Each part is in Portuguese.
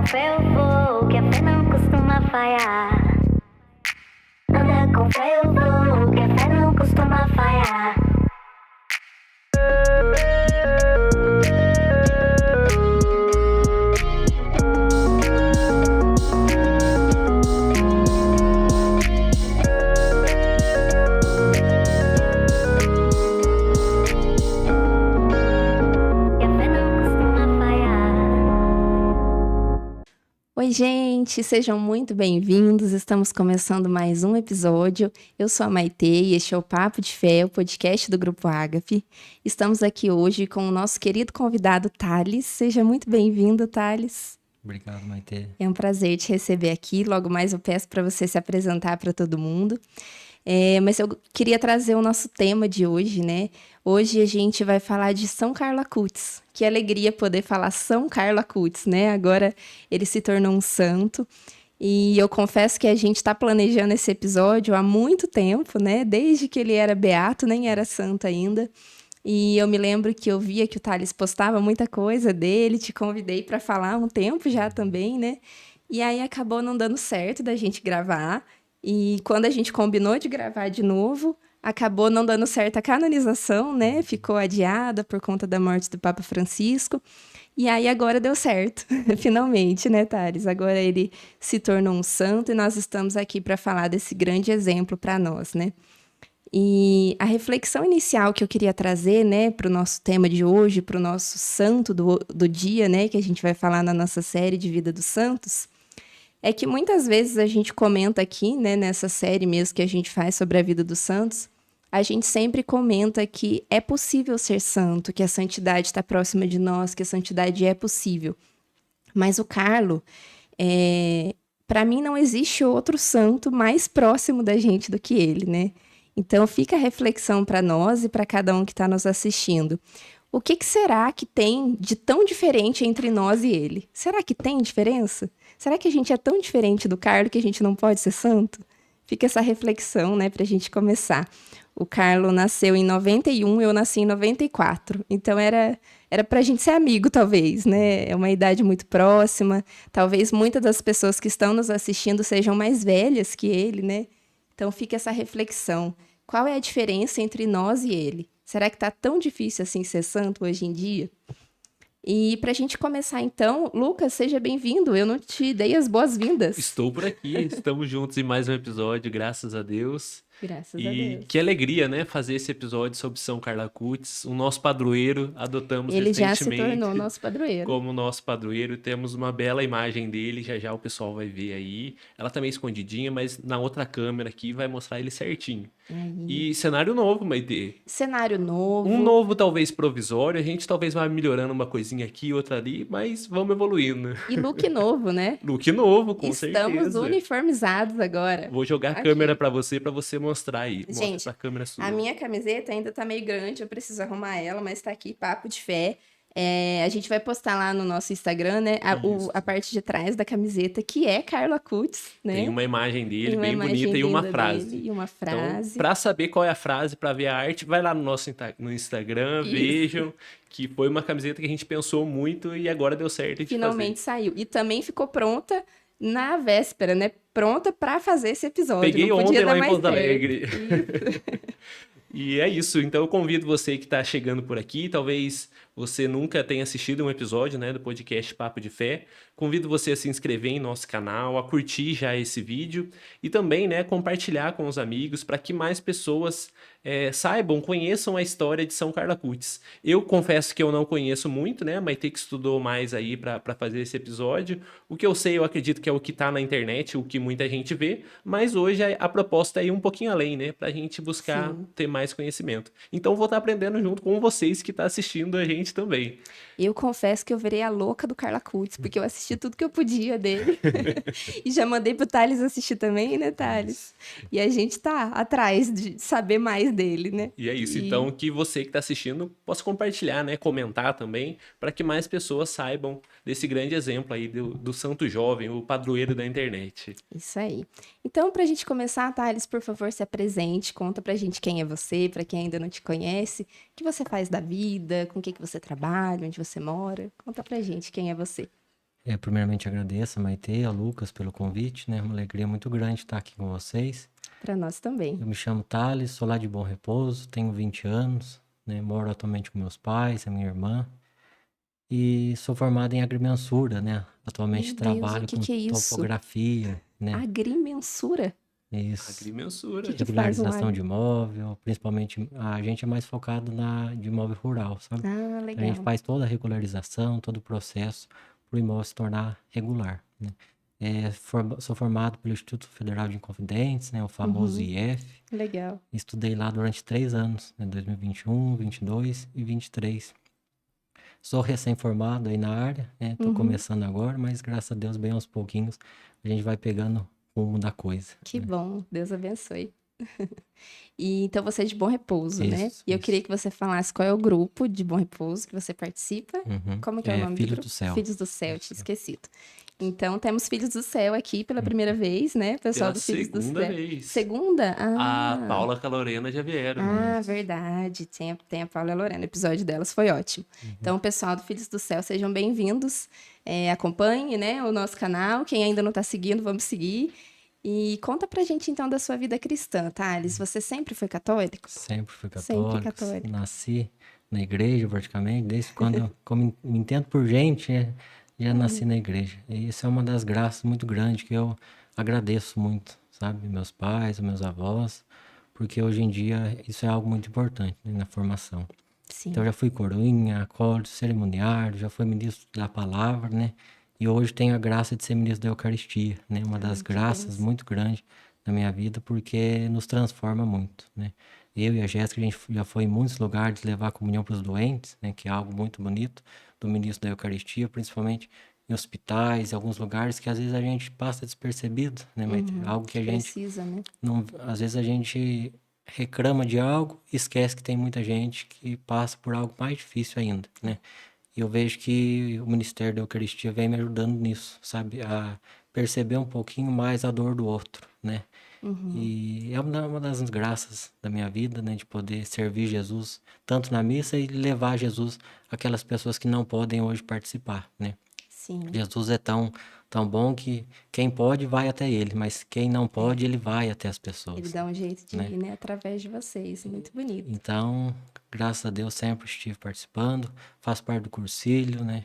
com fé eu vou, que a fé não costuma falhar. Anda com fé eu vou, que a fé não costuma falhar. Oi, gente, sejam muito bem-vindos. Estamos começando mais um episódio. Eu sou a Maitê e este é o Papo de Fé, o podcast do Grupo Ágape. Estamos aqui hoje com o nosso querido convidado Thales. Seja muito bem-vindo, Thales. Obrigado, Maitê. É um prazer te receber aqui. Logo mais eu peço para você se apresentar para todo mundo. Mas eu queria trazer o nosso tema de hoje, né? Hoje a gente vai falar de São Carlo Acutis. Que alegria poder falar São Carlo Acutis, né? Agora ele se tornou um santo. E eu confesso que a gente está planejando esse episódio há muito tempo, né? Desde que ele era beato, nem era santo ainda. E eu me lembro que eu via que o Thales postava muita coisa dele, te convidei para falar há um tempo já também, né? E aí acabou não dando certo da gente gravar. E quando a gente combinou de gravar de novo, acabou não dando certo a canonização, né? Ficou adiada por conta da morte do Papa Francisco. E aí agora deu certo, finalmente, né, Thales? Agora ele se tornou um santo e nós estamos aqui para falar desse grande exemplo para nós, né? E a reflexão inicial que eu queria trazer, né, para o nosso tema de hoje, para o nosso santo do dia, né, que a gente vai falar na nossa série de Vida dos Santos, é que muitas vezes a gente comenta aqui, né, nessa série mesmo que a gente faz sobre a vida dos santos, a gente sempre comenta que é possível ser santo, que a santidade está próxima de nós, que a santidade é possível. Mas o Carlo, para mim não existe outro santo mais próximo da gente do que ele, né? Então fica a reflexão para nós e para cada um que está nos assistindo. O que será que tem de tão diferente entre nós e ele? Será que tem diferença? Será que a gente é tão diferente do Carlo que a gente não pode ser santo? Fica essa reflexão, né, para a gente começar. O Carlo nasceu em 91, eu nasci em 94. Então era para a gente ser amigo, talvez, né? É uma idade muito próxima. Talvez muitas das pessoas que estão nos assistindo sejam mais velhas que ele, né? Então fica essa reflexão. Qual é a diferença entre nós e ele? Será que está tão difícil assim ser santo hoje em dia? E para a gente começar então, Lucas, seja bem-vindo. Eu não te dei as boas-vindas. Estou por aqui, estamos juntos em mais um episódio, graças a Deus. Graças a E Deus. que alegria, né, fazer esse episódio sobre São Carlo Acutis, o nosso padroeiro, adotamos Ele já recentemente se tornou nosso padroeiro. como nosso padroeiro, temos uma bela imagem dele, já o pessoal vai ver aí. Ela tá meio escondidinha, mas na outra câmera aqui vai mostrar ele certinho. Aí. E cenário novo, Maitê. Cenário novo. Um novo, talvez provisório, a gente talvez vá melhorando uma coisinha aqui, outra ali, mas vamos evoluindo. E look novo, né? Look novo, com Estamos certeza. uniformizados agora. Vou jogar a Aqui. câmera pra você mostrar aí. Mostra Gente, essa câmera sua. A minha camiseta ainda tá meio grande, eu preciso arrumar ela, mas tá aqui, Papo de Fé. A gente vai postar lá no nosso Instagram, né, Isso. a parte de trás da camiseta, que é Carlo Acutis, né? Tem uma imagem dele Tem uma bem imagem bonita e uma linda frase. dele e uma Então, frase. pra saber qual é a frase, pra ver a arte, vai lá no nosso no Instagram, Isso. vejam que foi uma camiseta que a gente pensou muito e agora deu certo de Finalmente fazer. saiu. E também ficou pronta na véspera, né? Pronta pra fazer esse episódio. Peguei Não podia ontem dar lá em mais Pouso certo. Alegre. Isso. E é isso, então eu convido você que está chegando por aqui, talvez você nunca tenha assistido um episódio, né, do podcast Papo de Fé, convido você a se inscrever em nosso canal, a curtir já esse vídeo e também, né, compartilhar com os amigos para que mais pessoas saibam, conheçam a história de São Carlo Acutis. Eu confesso que eu não conheço muito, né, mas tem que estudou mais aí para fazer esse episódio. O que eu sei, eu acredito que é o que está na internet, o que muita gente vê, mas hoje a proposta é ir um pouquinho além, né, para a gente buscar Sim. ter mais conhecimento. Então vou estar aprendendo junto com vocês que estão assistindo a gente também. Eu confesso que eu virei a louca do Carlo Acutis, porque eu assisti tudo que eu podia dele. E já mandei pro Thales assistir também, né, Thales? E a gente tá atrás de saber mais dele, né? E é isso. Então, que você que está assistindo possa compartilhar, né? Comentar também, para que mais pessoas saibam desse grande exemplo aí do santo jovem, o padroeiro da internet. Isso aí. Então, pra gente começar, Thales, por favor, se apresente, conta pra gente quem é você, pra quem ainda não te conhece, o que você faz da vida, com o que você trabalha, onde você mora. Conta pra gente quem é você. Primeiramente agradeço a Maitê e a Lucas pelo convite, né? Uma alegria muito grande estar aqui com vocês. Para nós também. Eu me chamo Thales, sou lá de Bom Repouso, tenho 20 anos, né? Moro atualmente com meus pais, a minha irmã. E sou formado em agrimensura, né? Atualmente Meu Deus, o trabalho com que é isso? topografia, né? Agrimensura? Isso. Agrimensura. O que faz um Regularização de imóvel, principalmente a gente é mais focado de imóvel rural, sabe? Ah, Então a gente legal. faz toda a regularização, todo o processo para o imóvel se tornar regular, né? Sou formado pelo Instituto Federal de Inconfidentes, né? O famoso Uhum, IF. legal. Estudei lá durante 3 anos, né? 2021, 22 e 23. Sou recém-formado aí na área, né? Tô Uhum, começando agora, mas graças a Deus, bem aos pouquinhos, a gente vai pegando o rumo da coisa, que né? bom, Deus abençoe. E então você é de Bom Repouso, né? Isso, E eu queria isso. que você falasse qual é o grupo de Bom Repouso que você participa. Uhum. Como que é o nome do Filhos grupo? do Céu. Filhos do Céu, Filhos do tinha Céu. esquecido. Então temos Filhos do Céu aqui pela Hum. primeira vez, né? Pessoal Pela do Filhos do segunda Céu. vez. Segunda? A Ah, Paula com a Lorena já vieram. Isso. verdade. Tem a Paula e a Lorena. O episódio delas foi ótimo. Então, pessoal do Filhos do Céu, sejam bem-vindos. Acompanhe, né, o nosso canal. Quem ainda não está seguindo, vamos seguir. E conta pra gente, então, da sua vida cristã, Thales. Você sempre foi católico? Sempre fui Sempre católico, católico. nasci na igreja praticamente, desde quando como me entendo por gente, já nasci na igreja. E isso é uma das graças muito grandes que eu agradeço muito, sabe? Meus pais, meus avós, porque hoje em dia isso é algo muito importante, né, na formação. Então Sim. eu já fui coroinha, acólito, cerimoniário, já fui ministro da palavra, né? E hoje tenho a graça de ser ministro da Eucaristia, né? Uma das Que graças benção. muito grandes na minha vida, porque nos transforma muito, né? Eu e a Jéssica, a gente já foi em muitos lugares levar a comunhão para os doentes, né? Que é algo muito bonito, do ministro da Eucaristia, principalmente em hospitais, em alguns lugares que às vezes a gente passa despercebido, né? Mas é algo que Que a gente precisa, né? não, às vezes a gente reclama de algo e esquece que tem muita gente que passa por algo mais difícil ainda, né? E eu vejo que o Ministério da Eucaristia vem me ajudando nisso, sabe? A perceber um pouquinho mais a dor do outro, né? E é uma das graças da minha vida, né? De poder servir Jesus tanto na missa e levar Jesus àquelas pessoas que não podem hoje participar, né? Sim. Jesus é tão bom que quem pode vai até ele, mas quem não pode, ele vai até as Ele pessoas, dá um jeito de né? ir, né? Através de vocês. Muito bonito. Então, graças a Deus, sempre estive participando, faço parte do cursilho, né?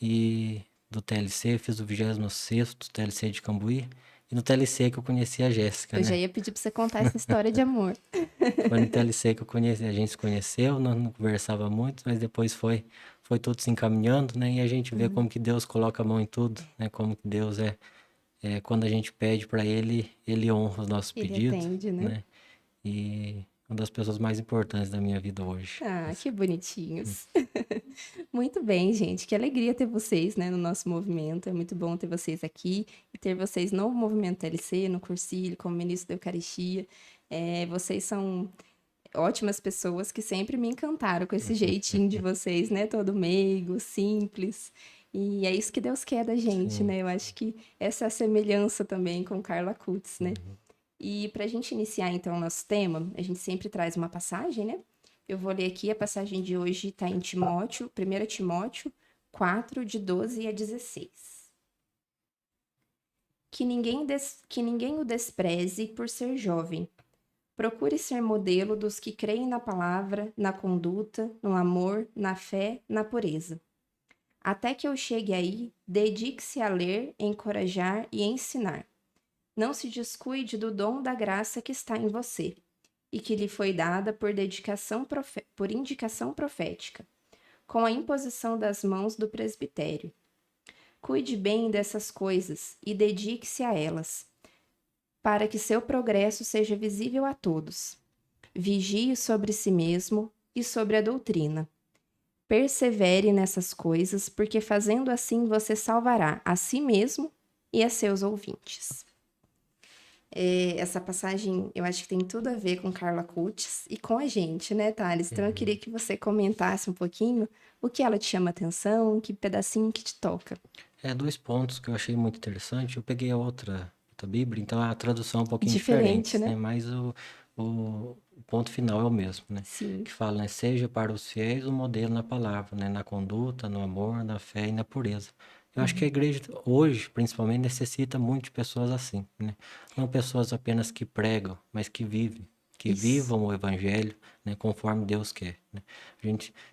E do TLC, fiz o 26º TLC de Cambuí, e no TLC que eu conheci a Jéssica, Eu já né? ia pedir pra você contar essa história de amor. Foi no TLC que eu conheci, a gente se conheceu, não conversava muito, mas depois foi tudo se encaminhando, né? E a gente vê como que Deus coloca a mão em tudo, né? Como que Deus quando a gente pede para ele, ele honra os nossos Ele pedidos, atende, né? né? E uma das pessoas mais importantes da minha vida hoje. Ah, que bonitinhos. Muito bem, gente. Que alegria ter vocês, né, no nosso movimento. É muito bom ter vocês aqui e ter vocês no movimento TLC, no Cursilho, como ministro da Eucaristia. Vocês são ótimas pessoas que sempre me encantaram com esse jeitinho de vocês, né? Todo meigo, simples. E é isso que Deus quer da gente, Sim. né? Eu acho que essa é a semelhança também com Carla Kutz, né? E para a gente iniciar, então, o nosso tema, a gente sempre traz uma passagem, né? Eu vou ler aqui, a passagem de hoje está em Timóteo, 1 Timóteo 4, de 12 a 16. Que ninguém o despreze por ser jovem. Procure ser modelo dos que creem na palavra, na conduta, no amor, na fé, na pureza. Até que eu chegue aí, dedique-se a ler, encorajar e ensinar. Não se descuide do dom da graça que está em você e que lhe foi dada por indicação profética, com a imposição das mãos do presbitério. Cuide bem dessas coisas e dedique-se a elas, para que seu progresso seja visível a todos. Vigie sobre si mesmo e sobre a doutrina. Persevere nessas coisas, porque fazendo assim você salvará a si mesmo e a seus ouvintes. Essa passagem, eu acho que tem tudo a ver com Carla Kutz e com a gente, né, Thales? Então eu queria que você comentasse um pouquinho o que ela te chama atenção, que pedacinho que te toca. 2 pontos que eu achei muito interessante. Eu peguei a outra Bíblia, então a tradução é um pouquinho Diferente, diferente, né? né? Mas o ponto final é o mesmo, né? Sim. Que fala, né? Seja para os fiéis um modelo na palavra, né? Na conduta, no amor, na fé e na pureza. Eu acho que a igreja hoje, principalmente, necessita muito de pessoas assim, né? Não pessoas apenas que pregam, mas que vivem, que Isso. vivam o evangelho, né, conforme Deus quer, né?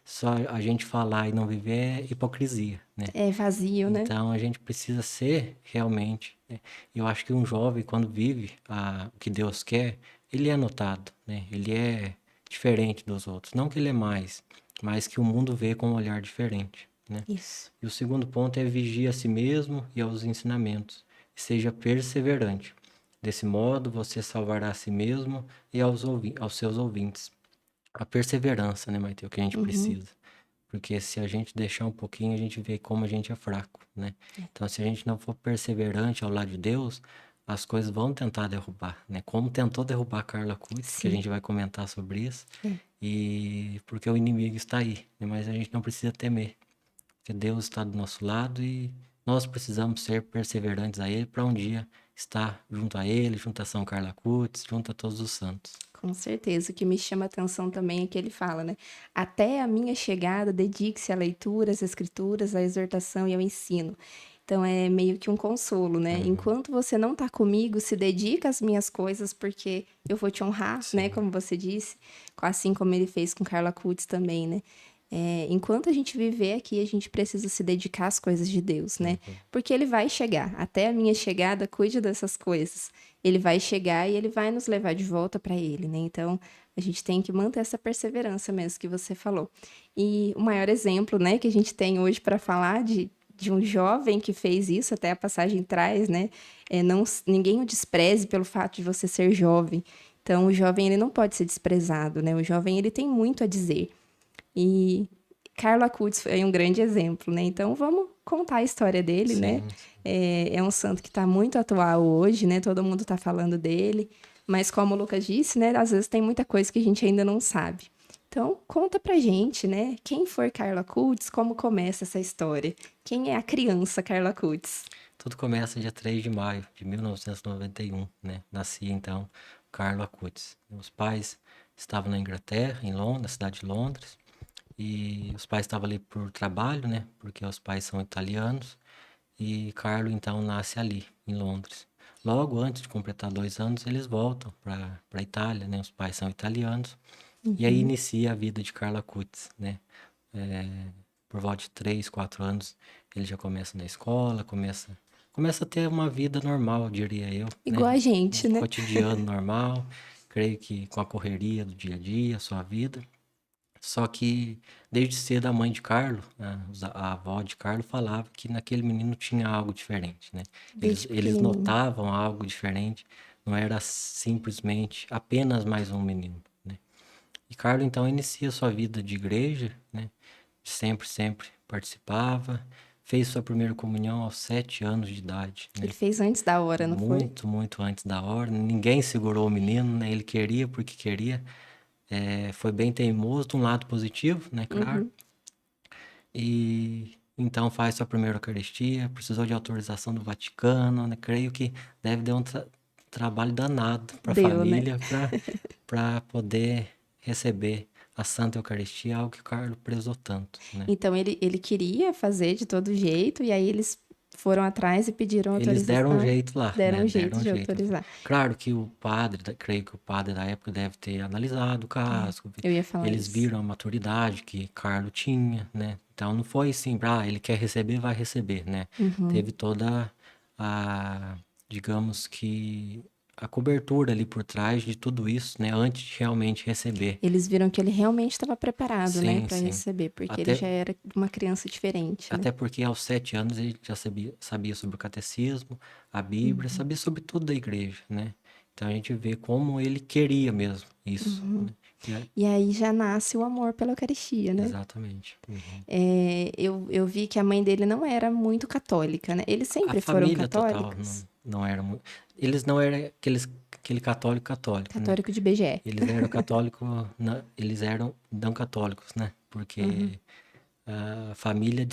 Só a gente falar e não viver é hipocrisia, né? É vazio, né? Então a gente precisa ser realmente, né? Eu acho que um jovem, quando vive o que Deus quer, ele é notado, né? Ele é diferente dos outros. Não que ele é mais, mas que o mundo vê com um olhar diferente, né? Isso. E o segundo ponto é vigie a si mesmo e aos ensinamentos, e seja perseverante. Desse modo, você salvará a si mesmo e aos seus ouvintes. A perseverança, né, Maiteu, que a gente precisa. Porque se a gente deixar um pouquinho, a gente vê como a gente é fraco, né? Então, se a gente não for perseverante ao lado de Deus, as coisas vão tentar derrubar, né? Como tentou derrubar Carla Cutts, que a Sim. gente vai comentar sobre isso. É. E porque o inimigo está aí, né? Mas a gente não precisa temer, porque Deus está do nosso lado e nós precisamos ser perseverantes a Ele para um dia estar junto a Ele, junto a São Carla Cutts, junto a todos os santos. Com certeza. O que me chama a atenção também é que ele fala, né? Até a minha chegada, dedique-se à leitura, às escrituras, à exortação e ao ensino. Então é meio que um consolo, né? Enquanto você não tá comigo, se dedica às minhas coisas, porque eu vou te honrar, né? Como você disse, assim como ele fez com Carla Cutts também, né? Enquanto a gente viver aqui, a gente precisa se dedicar às coisas de Deus, né? Porque ele vai chegar. Até a minha chegada, cuide dessas coisas. Ele vai chegar e ele vai nos levar de volta para ele, né? Então, a gente tem que manter essa perseverança mesmo que você falou. E o maior exemplo, né, que a gente tem hoje para falar de um jovem que fez isso, até a passagem traz, né? Ninguém o despreze pelo fato de você ser jovem. Então, o jovem, ele não pode ser desprezado, né? O jovem, ele tem muito a dizer. E Carla Cutts foi um grande exemplo, né? Então vamos contar a história dele, né? É um santo que está muito atual hoje, né? Todo mundo está falando dele. Mas como o Lucas disse, né? Às vezes tem muita coisa que a gente ainda não sabe. Então conta pra gente, né? Quem foi Carla Cutts? Como começa essa história? Quem é a criança Carla Cutts? Tudo começa dia 3 de maio de 1991, né? Nascia então Carla Cutts. Os pais estavam na Inglaterra, em Londres, na cidade de Londres. E os pais estavam ali por trabalho, né? Porque os pais são italianos. E Carlo, então, nasce ali, em Londres. Logo antes de completar 2 anos, eles voltam para a Itália, né? Os pais são italianos. E aí inicia a vida de Carla Cutts, né? Por volta de 3, 4 anos, ele já começa na escola, começa a ter uma vida normal, diria eu, Igual né? a gente, Um né? cotidiano normal, creio que com a correria do dia a dia, a sua vida. Só que desde cedo a mãe de Carlo, a avó de Carlo, falava que naquele menino tinha algo diferente, né? Desde Eles pequenininho. notavam algo diferente, não era simplesmente apenas mais um menino, né? E Carlo então inicia sua vida de igreja, né? Sempre participava, fez sua primeira comunhão aos 7 anos de idade, né? Ele fez antes da hora, não foi? Muito antes da hora. Ninguém segurou o menino, né? Ele queria porque queria. Foi bem teimoso, de um lado positivo, né? Claro. E então faz sua primeira Eucaristia, precisou de autorização do Vaticano, né? Creio que deve dar um trabalho danado para a Deu, né? família para poder receber a Santa Eucaristia, algo que o Carlo prezou tanto, né? Então ele queria fazer de todo jeito, e aí eles foram atrás e pediram Eles deram um autorização. jeito lá, Deram né? um jeito de Jeito. autorizar. Claro que o padre, creio que o padre da época deve ter analisado o caso. Eu ia falar Eles isso. viram a maturidade que Carlo tinha, né? Então não foi assim, ele quer receber, vai receber, né? Teve toda digamos que a cobertura ali por trás de tudo isso, né? Antes de realmente receber. Eles viram que ele realmente estava preparado, né, Sim, para sim. receber, porque ele já era uma criança diferente, né? Até porque aos 7 anos ele já sabia sobre o catecismo, a Bíblia, sabia sobre tudo da igreja, né? Então a gente vê como ele queria mesmo isso, né? E aí já nasce o amor pela Eucaristia, né? Exatamente. Eu vi que a mãe dele não era muito católica, né? Eles A sempre foram família total católicos? não era muito... Eles não eram aquele católico, né? Católico de BGE. Eles eram católicos, eles eram não católicos, né? Porque a família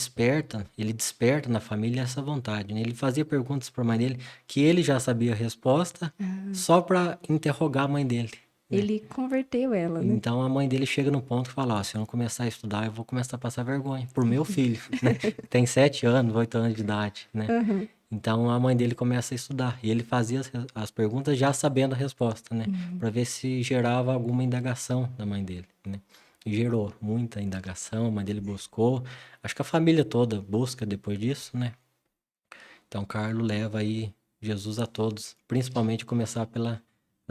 ele desperta na família essa vontade, né? Ele fazia perguntas para a mãe dele que ele já sabia a resposta só para interrogar a mãe dele, Ele converteu ela, né? Então a mãe dele chega no ponto que fala, ó, se eu não começar a estudar, eu vou começar a passar vergonha por meu filho, né? Tem 7 anos, 8 anos de idade, né? Aham. Então a mãe dele começa a estudar e ele fazia as perguntas já sabendo a resposta, né? Para ver se gerava alguma indagação da mãe dele, né? E gerou muita indagação, a mãe dele buscou, acho que a família toda busca depois disso, né? Então Carlos leva aí Jesus a todos, principalmente começar pelas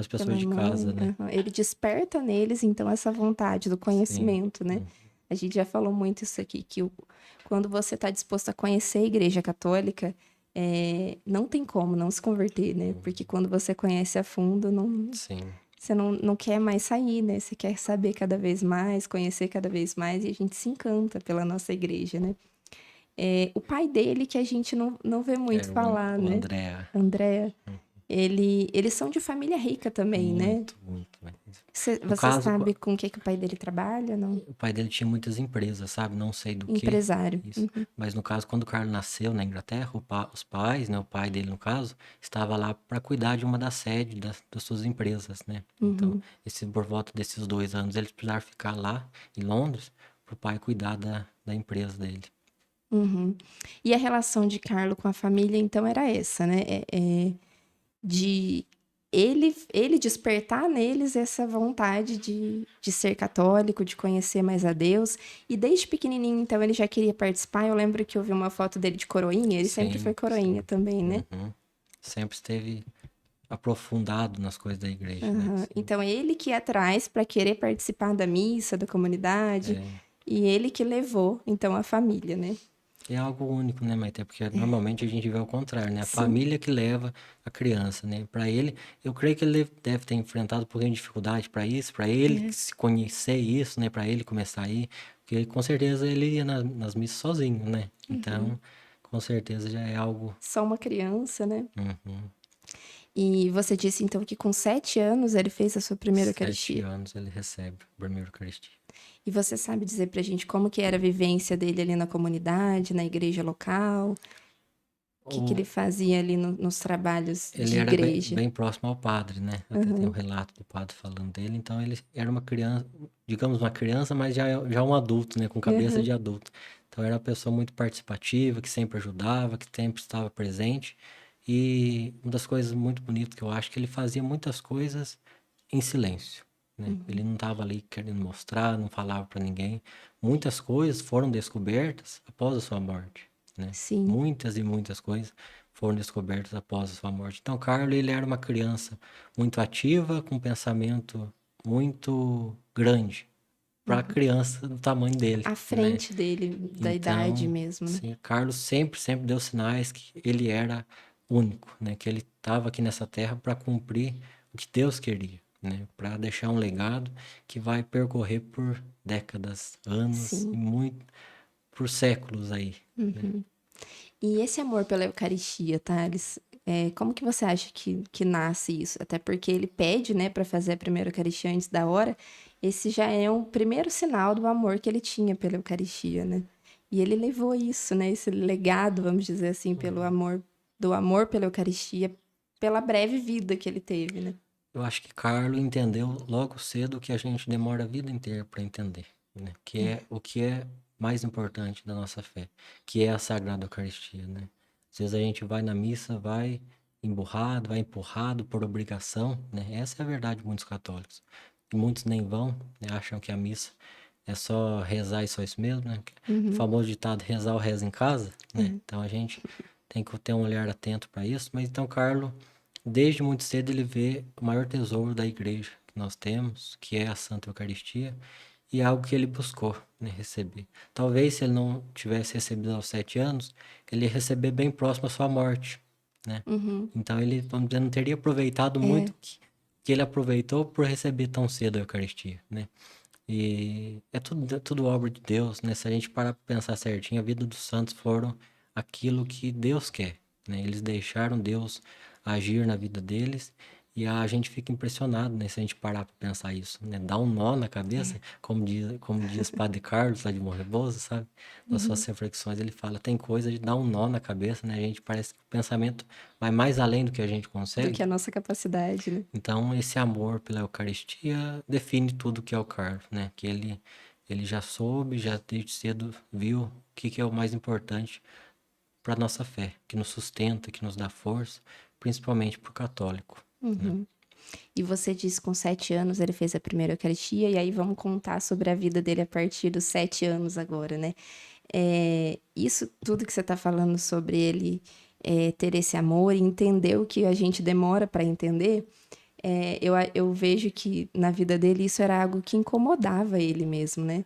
pessoas Pela de casa, mãe. né? Aham. Ele desperta neles, então, essa vontade do Sim. conhecimento, né? A gente já falou muito isso aqui, que quando você está disposto a conhecer a Igreja Católica, não tem como não se converter, né? Porque quando você conhece a fundo, Sim. você não quer mais sair, né? Você quer saber cada vez mais, conhecer cada vez mais, e a gente se encanta pela nossa igreja, né? O pai dele, que a gente não vê muito Era falar, o né? André, André, eles são de família rica também, né? muito, muito. No Você caso, sabe com o que o pai dele trabalha, não? o pai dele tinha muitas empresas, sabe? Não sei do que, Empresário. isso. Mas no caso, quando o Carlos nasceu na Inglaterra, os pais, né? O pai dele, no caso, estava lá para cuidar de uma das sedes das suas empresas, né? Então, por volta desses 2 anos, eles precisaram ficar lá em Londres para o pai cuidar da empresa dele. Uhum. E a relação de Carlo com a família, então, era essa, né? De ele despertar neles essa vontade de ser católico, de conhecer mais a Deus. E desde pequenininho, então, ele já queria participar. Eu lembro que eu vi uma foto dele de coroinha. Ele sempre foi Sim, coroinha sim. também, né? Sempre esteve aprofundado nas coisas da igreja, né? Aham. Então, ele que ia atrás para querer participar da missa, da comunidade. E ele que levou, então, a família, né? É algo único, né, Maite? Porque normalmente a gente vê o contrário, né? A Sim. família que leva a criança, né? Para ele, eu creio que ele deve ter enfrentado um pouquinho de dificuldade para isso, para ele se conhecer isso, né? Para ele começar a ir, porque com certeza ele ia nas missas sozinho, né? Então, com certeza já é algo. Só uma criança, né? Uhum. E você disse, então, que com 7 anos ele fez a sua primeira 7 Eucaristia. anos ele recebe o primeiro Eucaristia. E você sabe dizer pra gente como que era a vivência dele ali na comunidade, na igreja local? O que que ele fazia ali nos trabalhos Ele de era bem, igreja? bem próximo ao padre, né? Até tem um relato do padre falando dele. Então ele era uma criança, digamos uma criança, mas já um adulto, né? Com cabeça de adulto. Então era uma pessoa muito participativa, que sempre ajudava, que sempre estava presente. E uma das coisas muito bonitas que eu acho que ele fazia muitas coisas em silêncio, né? Ele não estava ali querendo mostrar, não falava para ninguém. Muitas coisas foram descobertas após a sua morte, né? Sim. Muitas e muitas coisas foram descobertas após a sua morte. Então, Carlos, ele era uma criança muito ativa, com um pensamento muito grande para a criança do tamanho dele, À né? frente dele, da idade Então, mesmo, né? sim, Carlos sempre deu sinais que ele era único, né? Que ele estava aqui nessa terra para cumprir o que Deus queria, né? Para deixar um legado que vai percorrer por décadas, anos e Sim. muito por séculos aí, né? E esse amor pela Eucaristia, Thales, como que você acha que nasce isso? Até porque ele pede, né, para fazer a primeira Eucaristia antes da hora. Esse já é um primeiro sinal do amor que ele tinha pela Eucaristia, né? E ele levou isso, né, esse legado, vamos dizer assim, pelo amor, do amor pela Eucaristia, pela breve vida que ele teve, né? Eu acho que Carlos entendeu logo cedo o que a gente demora a vida inteira para entender, né? Que é o que é mais importante da nossa fé, que é a Sagrada Eucaristia, né? Às vezes a gente vai na missa, vai emburrado, vai empurrado por obrigação, né? Essa é a verdade de muitos católicos. E muitos nem vão, né? Acham que a missa é só rezar e só isso mesmo, né? O famoso ditado rezar ou reza em casa, né? Então a gente tem que ter um olhar atento para isso. Mas então, Carlos, desde muito cedo ele vê o maior tesouro da igreja que nós temos, que é a Santa Eucaristia, e é algo que ele buscou, né, receber. Talvez se ele não tivesse recebido aos 7 anos, ele ia receber bem próximo à sua morte, né? Então ele, vamos dizer, não teria aproveitado muito que ele aproveitou por receber tão cedo a Eucaristia, né? E é tudo obra de Deus, né? Se a gente parar para pensar certinho, a vida dos santos foram aquilo que Deus quer, né? Eles deixaram Deus agir na vida deles E a gente fica impressionado, né, se a gente parar para pensar isso, né? Dá um nó na cabeça, como diz Padre Carlos, lá de Morrebosa, sabe? Nas suas reflexões, ele fala, tem coisa de dar um nó na cabeça, né? A gente parece que o pensamento vai mais além do que a gente Do que consegue. a nossa capacidade, né? Então, esse amor pela Eucaristia define tudo que é o Carlos, né? Que ele já soube, já desde cedo viu o que é o mais importante para nossa fé, que nos sustenta, que nos dá força, principalmente para o católico. Uhum. E você disse que com 7 anos ele fez a primeira Eucaristia, e aí vamos contar sobre a vida dele a partir dos 7 anos agora, né? Isso tudo que você está falando sobre ele ter esse amor e entender o que a gente demora para entender, eu vejo que na vida dele isso era algo que incomodava ele mesmo, né?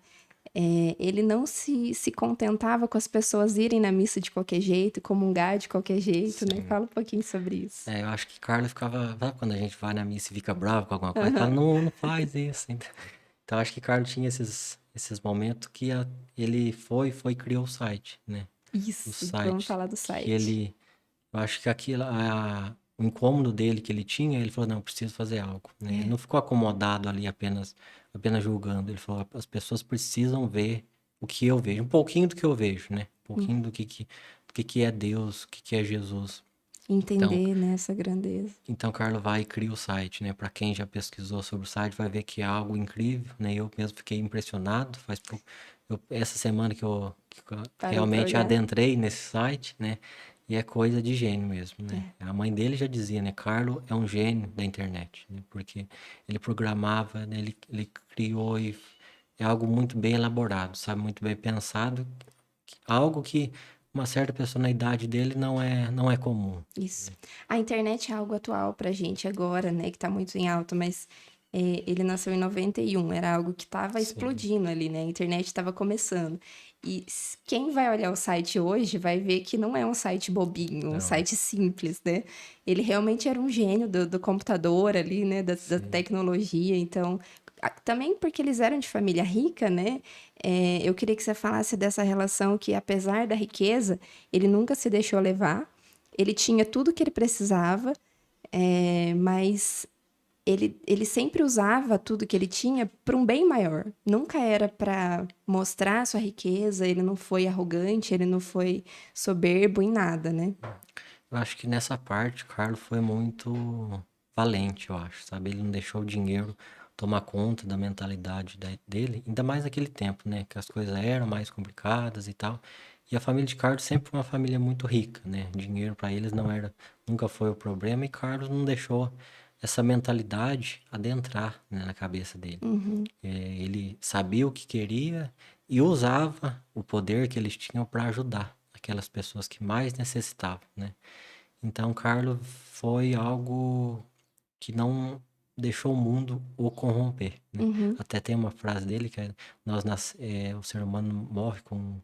Ele não se contentava com as pessoas irem na missa de qualquer jeito, comungar de qualquer jeito, né? Fala um pouquinho sobre isso. Eu acho que Carlos ficava, sabe quando a gente vai na missa e fica bravo com alguma coisa? Fala, não, não faz isso. Então, acho que Carlos tinha esses momentos que ele foi e criou o site, né? O Isso, vamos site falar do que site. eu acho que aquilo, o incômodo dele que ele tinha, ele falou, não, preciso fazer algo, né? Ele não ficou acomodado ali apenas julgando. Ele falou, as pessoas precisam ver o que eu vejo, um pouquinho do que eu vejo, né? Um pouquinho do que é Deus, o que é Jesus. Então, Entender, né, essa grandeza. então, Carlos vai e cria o site, né? Para quem já pesquisou sobre o site, vai ver que é algo incrível, né? Eu mesmo fiquei impressionado. Faz pouco, essa semana que eu Parou pra realmente olhar? adentrei nesse site, né? E é coisa de gênio mesmo, né? A mãe dele já dizia, né? Carlos é um gênio da internet, né? Porque ele programava, né? Ele criou e é algo muito bem elaborado, sabe? Muito bem pensado, algo que uma certa pessoa na idade dele não é comum. Isso. A internet é algo atual pra gente agora, né, que tá muito em alta, mas ele nasceu em 91, era algo que tava Sim. explodindo ali, né? A internet tava começando. E quem vai olhar o site hoje vai ver que não é um site bobinho, um Não, site simples, né? Ele realmente era um gênio do computador ali, né? Da sim. tecnologia. Então, também porque eles eram de família rica, né? Eu queria que você falasse dessa relação que, apesar da riqueza, ele nunca se deixou levar. Ele tinha tudo que ele precisava, mas ele sempre usava tudo que ele tinha para um bem maior. Nunca era para mostrar sua riqueza, ele não foi arrogante, ele não foi soberbo em nada, né? Eu acho que nessa parte o Carlos foi muito valente, eu acho, sabe? Ele não deixou o dinheiro tomar conta da mentalidade dele, ainda mais naquele tempo, né? Que as coisas eram mais complicadas e tal. E a família de Carlos sempre foi uma família muito rica, né? Dinheiro para eles não era, nunca foi o problema, e Carlos não deixou essa mentalidade adentrar, né, na cabeça dele. Ele sabia o que queria e usava o poder que eles tinham para ajudar aquelas pessoas que mais necessitavam, né? Então, Carlo foi algo que não deixou o mundo o corromper, né? Até tem uma frase dele que é, o ser humano morre com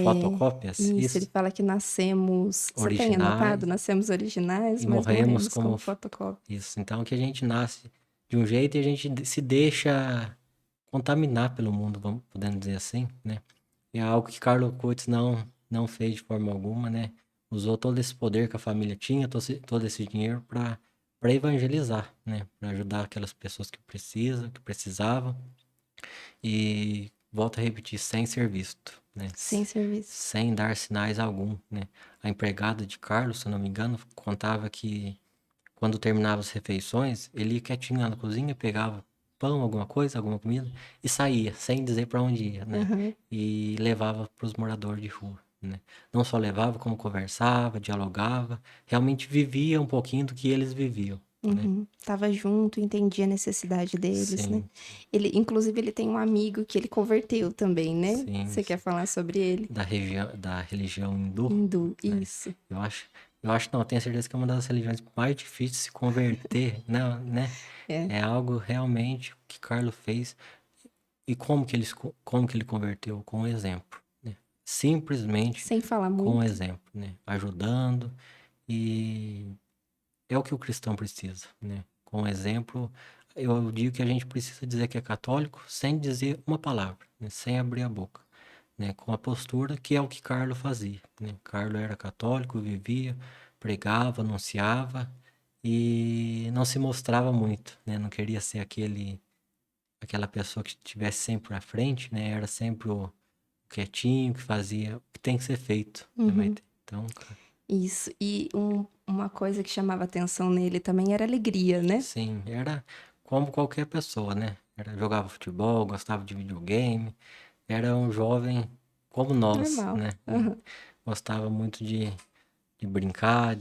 fotocópias, Isso, ele isso, fala que nascemos. Você tem originais, anotado? Nascemos originais, e mas morremos morremos como como fotocópia. isso. Então, que a gente nasce de um jeito e a gente se deixa contaminar pelo mundo, vamos podendo dizer assim, né? E é algo que Carlo Kutz não fez de forma alguma, né? Usou todo esse poder que a família tinha, todo esse dinheiro para evangelizar, né? Para ajudar aquelas pessoas que precisavam. E volto a repetir, sem ser visto, né? Sem serviço. Sem dar sinais algum, né? A empregada de Carlos, se eu não me engano, contava que quando terminava as refeições, ele ia quietinho lá na cozinha, pegava pão, alguma coisa, alguma comida, e saía, sem dizer para onde ia, né? Aham. E levava para os moradores de rua, né? Não só levava, como conversava, dialogava, realmente vivia um pouquinho do que eles viviam, né? Tava junto, entendia a necessidade deles, né? Sim, Inclusive, ele tem um amigo que ele converteu também, né? sim, Você quer sim. falar sobre ele? Da religião hindu, Hindu, né? isso. Eu acho, não, eu tenho certeza que é uma das religiões mais difíceis de se converter, não, né? É, É algo realmente que Carlo fez. E como que ele converteu? Com o exemplo, né? Simplesmente sem falar com o muito. exemplo, né? Ajudando, e é o que o cristão precisa, né? Com o exemplo, eu digo que a gente precisa dizer que é católico sem dizer uma palavra, né? Sem abrir a boca, né? Com a postura que é o que Carlo fazia, né? Carlo era católico, vivia, pregava, anunciava e não se mostrava muito, né? Não queria ser aquela pessoa que estivesse sempre à frente, né? Era sempre o quietinho, que fazia o que tem que ser feito, né, Maite? Então, Isso. E uma coisa que chamava atenção nele também era a alegria, né? sim, era como qualquer pessoa, né? Jogava futebol, gostava de videogame, era um jovem como nós, Normal. né? Gostava muito de brincar,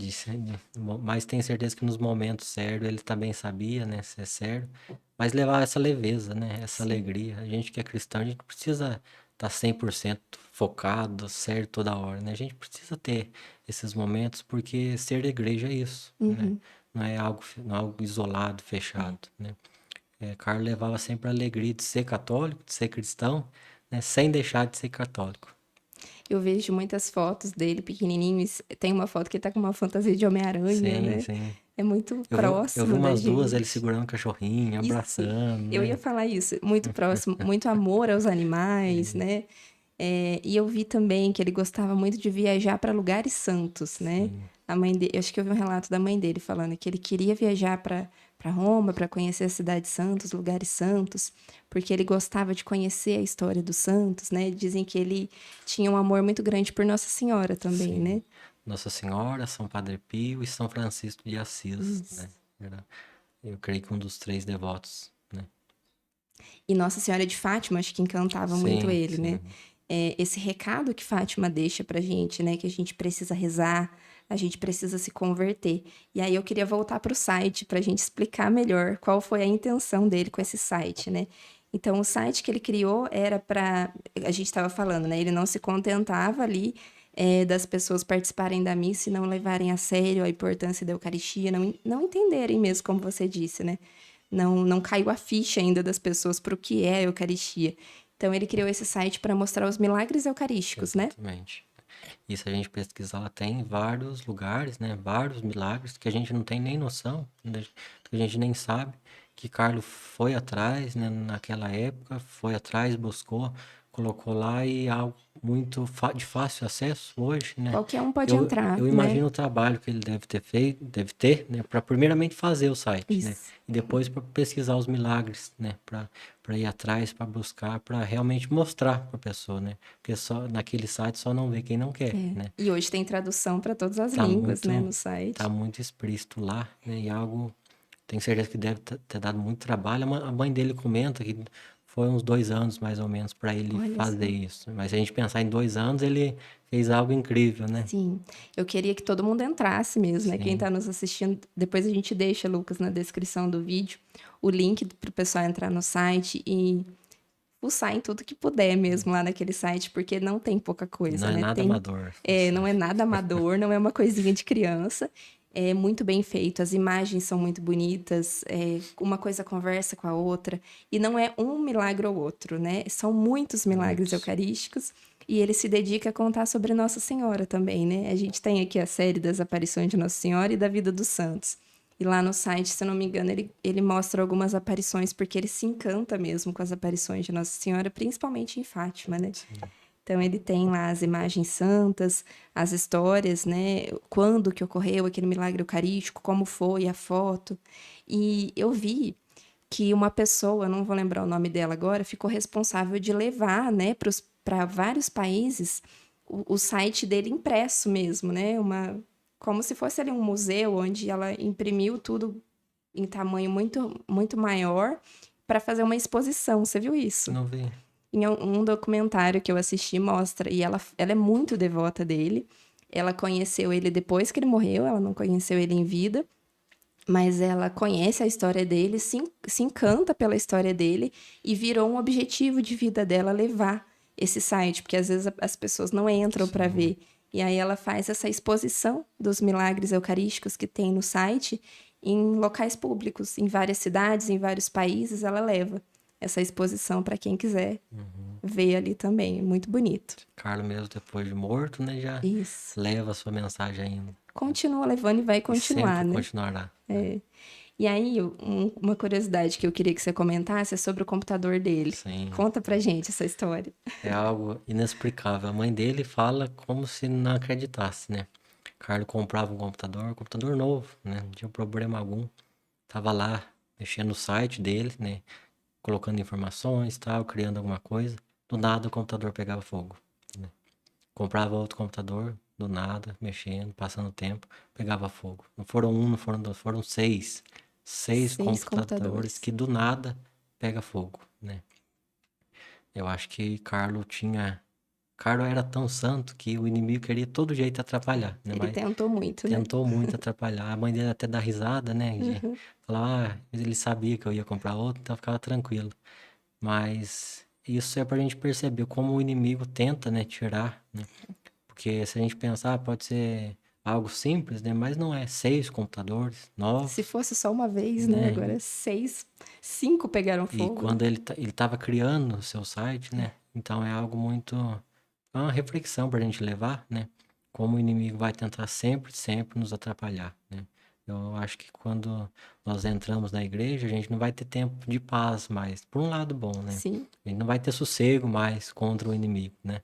mas tenho certeza que nos momentos sérios ele também sabia, né, ser sério, mas levar essa leveza, né, essa Sim. alegria. A gente que é cristão, a gente precisa estar 100% focado, sério toda hora, né? A gente precisa ter esses momentos porque ser da igreja é isso, né? Não é algo isolado, fechado, né? Carlos levava sempre a alegria de ser católico, de ser cristão, né, sem deixar de ser católico. Eu vejo muitas fotos dele pequenininho. Tem uma foto que ele tá com uma fantasia de Homem-Aranha, Sim, né? sim. É muito Eu vi próximo da umas duas, ele gente. segurando um cachorrinho, Isso, abraçando, eu ia né? falar isso, muito próximo, muito amor aos animais, né? E eu vi também que ele gostava muito de viajar para lugares santos, né? Sim, A mãe dele, acho que eu vi um relato da mãe dele falando que ele queria viajar para Roma para conhecer a cidade santa, os lugares santos, porque ele gostava de conhecer a história dos santos, né? Dizem que ele tinha um amor muito grande por Nossa Senhora também, sim. né? Nossa Senhora, São Padre Pio e São Francisco de Assis, né? Isso. Eu creio que um dos três devotos, né? E Nossa Senhora de Fátima, acho que encantava muito Sim, ele, né? sim. Esse recado que Fátima deixa pra gente, né? Que a gente precisa rezar, a gente precisa se converter. E aí eu queria voltar pro site pra gente explicar melhor qual foi a intenção dele com esse site, né? Então, o site que ele criou era para. A gente estava falando, né? Ele não se contentava ali das pessoas participarem da missa e não levarem a sério a importância da Eucaristia, não entenderem mesmo, como você disse, né? Não caiu a ficha ainda das pessoas para o que é a Eucaristia. Então, ele criou esse site para mostrar os milagres eucarísticos, né? Exatamente. E se a gente pesquisar, ela tem em vários lugares, né? Vários milagres que a gente não tem nem noção, né? Que a gente nem sabe que Carlos foi atrás, né? Naquela época, foi atrás, buscou, colocou lá e é algo muito de fácil acesso hoje, né? Qualquer um pode Eu entrar, né? imagino o trabalho que ele deve ter feito, deve ter, né? Para primeiramente fazer o site, né? Isso. E depois para pesquisar os milagres, né? Para ir atrás, para buscar, para realmente mostrar para a pessoa, né? Porque só naquele site só não vê quem não quer, né? E hoje tem tradução para todas as Tá línguas, né, muito, no tá site. muito explícito lá, né? E algo, tenho certeza que deve ter dado muito trabalho. A mãe dele comenta que foi uns 2 anos mais ou menos para ele Olha fazer só. isso. Mas se a gente pensar em 2 anos, ele fez algo incrível, né? Sim, eu queria que todo mundo entrasse mesmo, né? Quem Sim, está nos assistindo, depois a gente deixa, Lucas, na descrição do vídeo, o link para o pessoal entrar no site e fuçar em tudo que puder mesmo lá naquele site, porque não tem pouca e não coisa, é né? nada amador. Não é nada amador, não é uma coisinha de criança. É muito bem feito, as imagens são muito bonitas, uma coisa conversa com a outra, e não é um milagre ou outro, né? São muitos milagres Muitos. eucarísticos, e ele se dedica a contar sobre Nossa Senhora também, né? A gente tem aqui a série das aparições de Nossa Senhora e da vida dos santos. E lá no site, se eu não me engano, ele mostra algumas aparições, porque ele se encanta mesmo com as aparições de Nossa Senhora, principalmente em Fátima, né? Então ele tem lá as imagens santas, as histórias, né? Quando que ocorreu aquele milagre eucarístico, como foi a foto. E eu vi que uma pessoa, não vou lembrar o nome dela agora, ficou responsável de levar, né, para vários países o site dele impresso mesmo, né? Como se fosse ali um museu onde ela imprimiu tudo em tamanho muito maior para fazer uma exposição. Você viu isso? Não vi. Em um documentário que eu assisti mostra, e ela é muito devota dele. Ela conheceu ele depois que ele morreu, ela não conheceu ele em vida, mas ela conhece a história dele, se encanta pela história dele e virou um objetivo de vida dela levar esse site, porque às vezes as pessoas não entram para ver. E aí ela faz essa exposição dos milagres eucarísticos que tem no site em locais públicos, em várias cidades, em vários países, ela leva essa exposição para quem quiser ver ali também. Muito bonito. Carlos mesmo depois de morto, né? Já Isso. leva a sua mensagem ainda. Continua levando e vai E continuar, sempre né? continuará. E aí, uma curiosidade que eu queria que você comentasse é sobre o computador dele. Sim. Conta pra gente essa história. É algo inexplicável. A mãe dele fala como se não acreditasse, né? Carlos comprava um computador novo, né? Não tinha problema algum. Tava lá mexendo no site dele, né? Colocando informações, tal, criando alguma coisa. Do nada o computador pegava fogo, né? Comprava outro computador, do nada, mexendo, passando tempo, pegava fogo. Não foram um, não foram dois, foram seis. Seis 6 computadores computadores. que do nada pega fogo, né? Eu acho que Carlos era tão santo que o inimigo queria de todo jeito atrapalhar, né? Ele Mas tentou muito, né? tentou muito atrapalhar. A mãe dele até dá risada, né? De Uhum. falar, ele sabia que eu ia comprar outro, então ficava tranquilo. Mas isso é pra gente perceber como o inimigo tenta, né, tirar, né? Porque se a gente pensar, pode ser algo simples, né? Mas não é. 6 computadores Se novos, fosse só uma vez, né? né? Agora 6, 5 pegaram E fogo, né? quando ele tava criando o seu site, né? Então é algo muito... É uma reflexão pra gente levar, né? Como o inimigo vai tentar sempre, sempre nos atrapalhar, né? Eu acho que quando nós entramos na igreja, a gente não vai ter tempo de paz mais. Por um lado bom, né? Sim. A gente não vai ter sossego mais contra o inimigo, né?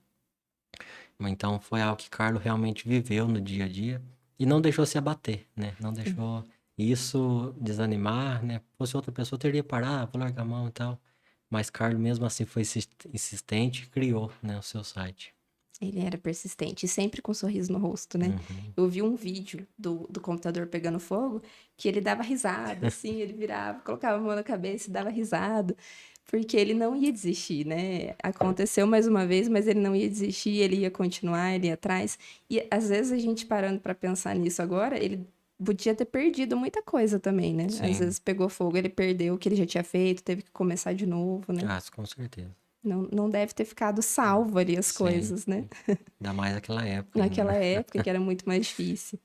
Então foi algo que Carlos realmente viveu no dia a dia e não deixou se abater, né? Não deixou isso desanimar, né? Fosse outra pessoa, teria parado, vou largar a mão e tal. Mas Carlos mesmo assim foi insistente e criou, né, o seu site. Ele era persistente, e sempre com um sorriso no rosto, né? Uhum. Eu vi um vídeo do computador pegando fogo que ele dava risada, assim, ele virava, colocava a mão na cabeça e dava risada, porque ele não ia desistir, né? Aconteceu mais uma vez, mas ele não ia desistir, ele ia continuar, ele ia atrás. E às vezes a gente parando para pensar nisso agora, ele podia ter perdido muita coisa também, né? Às Sim, vezes pegou fogo, ele perdeu o que ele já tinha feito, teve que começar de novo, né? com certeza. Não deve ter ficado salvo ali as Sim, coisas, né? ainda mais naquela época ainda, Naquela né? época, que era muito mais difícil.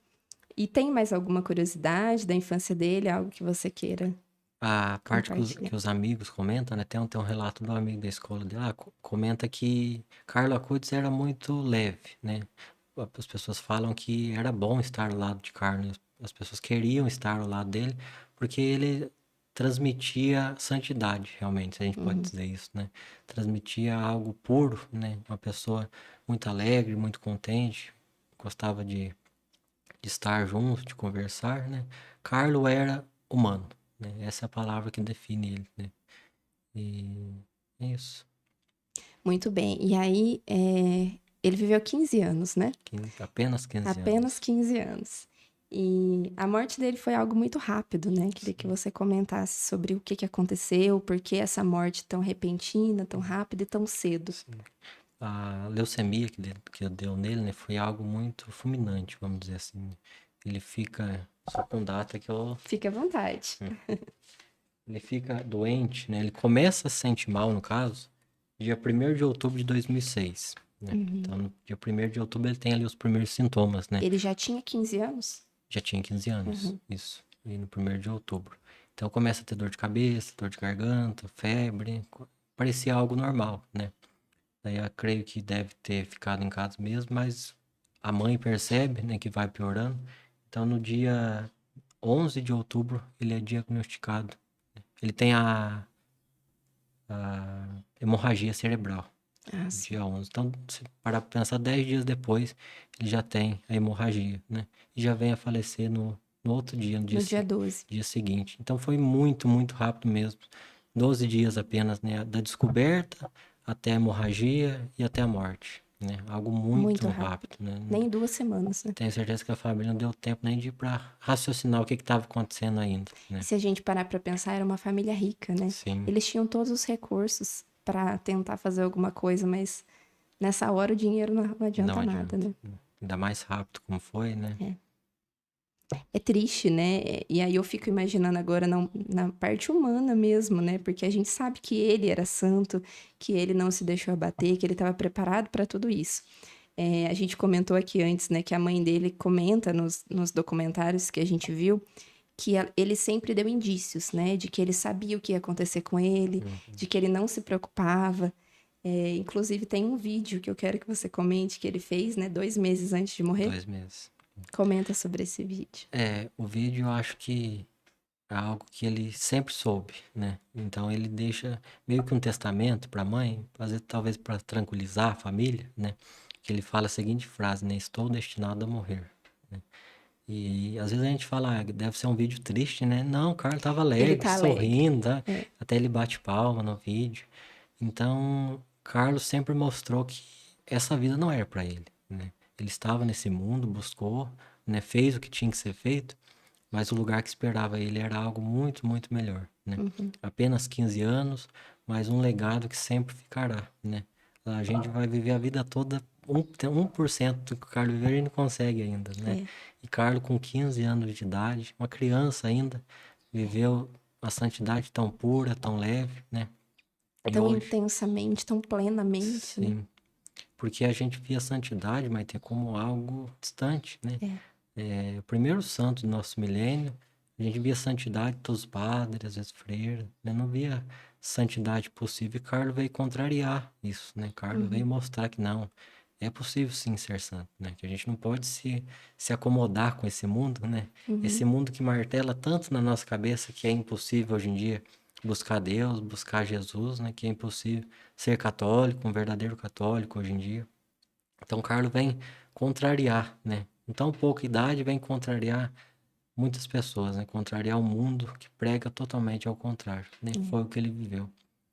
E tem mais alguma curiosidade da infância dele, algo que você queira A parte compartilhar? que os amigos comentam, né? Tem um relato do amigo da escola dele, comenta que Carlo Acutis era muito leve, né? As pessoas falam que era bom estar ao lado de Carlos, as pessoas queriam estar ao lado dele, porque ele transmitia santidade, realmente, se a gente pode Uhum. dizer isso, né? Transmitia algo puro, né? Uma pessoa muito alegre, muito contente, gostava de estar junto, de conversar, né? Carlo era humano, né? Essa é a palavra que define ele, né? E é isso. Muito bem. E aí, ele viveu 15 anos, né? Apenas 15 Apenas anos. 15 anos. E a morte dele foi algo muito rápido, né? Queria que você comentasse sobre o que que aconteceu, por que essa morte tão repentina, tão rápida e tão cedo. A leucemia que deu nele, né, foi algo muito fulminante, vamos dizer assim. Ele fica, só com data que eu... Fique à vontade. Ele fica doente, né? Ele começa a se sentir mal, no caso, dia 1º de outubro de 2006, né? Então, no dia 1º de outubro ele tem ali os primeiros sintomas, né? Ele já tinha 15 anos? Já tinha 15 anos, isso. E no 1º de outubro. Então começa a ter dor de cabeça, dor de garganta, febre. Parecia algo normal, né? Daí eu creio que deve ter ficado em casa mesmo, mas a mãe percebe, né, que vai piorando. Então no dia 11 de outubro ele é diagnosticado. Ele tem a hemorragia cerebral. Ah, sim. Dia 11. Então, se parar pra pensar, 10 dias depois, ele já tem a hemorragia, né? E já vem a falecer no outro dia, No dia 12. dia seguinte. Então, foi muito, muito rápido mesmo. 12 dias apenas, né? Da descoberta até a hemorragia e até a morte, né? Algo Muito muito rápido. rápido, né? Nem 2 semanas, né? Tenho certeza que a família não deu tempo nem de ir pra raciocinar o que estava acontecendo ainda, E né? se a gente parar pra pensar, era uma família rica, né? Sim, Eles tinham todos os recursos pra tentar fazer alguma coisa, mas nessa hora o dinheiro não não adianta nada, adianta. né? Ainda mais rápido como foi, né? É triste, né? E aí eu fico imaginando agora na parte humana mesmo, né? Porque a gente sabe que ele era santo, que ele não se deixou abater, que ele estava preparado para tudo isso. A gente comentou aqui antes, né, que a mãe dele comenta nos documentários que a gente viu que ele sempre deu indícios, né, de que ele sabia o que ia acontecer com ele, de que ele não se preocupava. Inclusive tem um vídeo que eu quero que você comente que ele fez, né, 2 meses antes de morrer. 2 meses. Comenta sobre esse vídeo. O vídeo eu acho que é algo que ele sempre soube, né? Então ele deixa meio que um testamento para a mãe, fazer talvez para tranquilizar a família, né? Que ele fala a seguinte frase, né? Estou destinado a morrer. né? E às vezes a gente fala, deve ser um vídeo triste, né? Não, o Carlos tava alegre, tá alegre. sorrindo, tá? É. Até ele bate palma no vídeo. Então, Carlos sempre mostrou que essa vida não era para ele, né? Ele estava nesse mundo, buscou, né? Fez o que tinha que ser feito, mas o lugar que esperava ele era algo muito, muito melhor, né? Apenas 15 anos, mas um legado que sempre ficará, né? A gente vai viver a vida toda, 1% do que o Carlos viveu, a gente não consegue ainda, né? E Carlos, com 15 anos de idade, uma criança ainda, viveu a santidade tão pura, tão leve, né? E Tão hoje, intensamente, tão plenamente, né? sim, porque a gente via a santidade, mas tem como algo distante, né? O primeiro santo do nosso milênio, a gente via santidade todos os padres, às vezes freiras, né? Não via santidade possível. E Carlos veio contrariar isso, né? Carlos veio mostrar que não, é possível sim ser santo, né? Que a gente não pode se acomodar com esse mundo, né? Esse mundo que martela tanto na nossa cabeça que é impossível hoje em dia buscar Deus, buscar Jesus, né? Que é impossível ser católico, um verdadeiro católico hoje em dia. Então, Carlos vem contrariar, né? Em tão pouca idade, vem contrariar muitas pessoas, né? Contrariar o mundo que prega totalmente ao contrário, né? Foi o que ele viveu.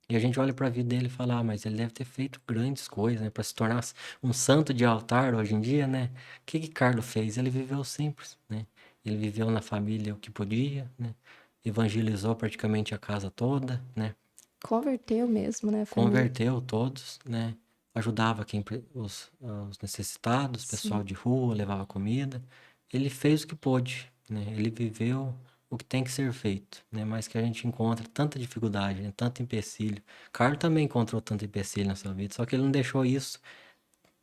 E a gente olha para a vida dele e fala, mas ele deve ter feito grandes coisas, né? Para se tornar um santo de altar hoje em dia, né? O que Carlos fez? Ele viveu simples, né? Ele viveu na família o que podia, né? Evangelizou praticamente a casa toda, né? Converteu mesmo, né, a família? Converteu todos, né? Ajudava os necessitados, pessoal de rua, levava comida. Ele fez o que pôde, né? Ele viveu o que tem que ser feito, né? Mas que a gente encontra tanta dificuldade, né? Tanto empecilho. Carlos também encontrou tanto empecilho na sua vida, só que ele não deixou isso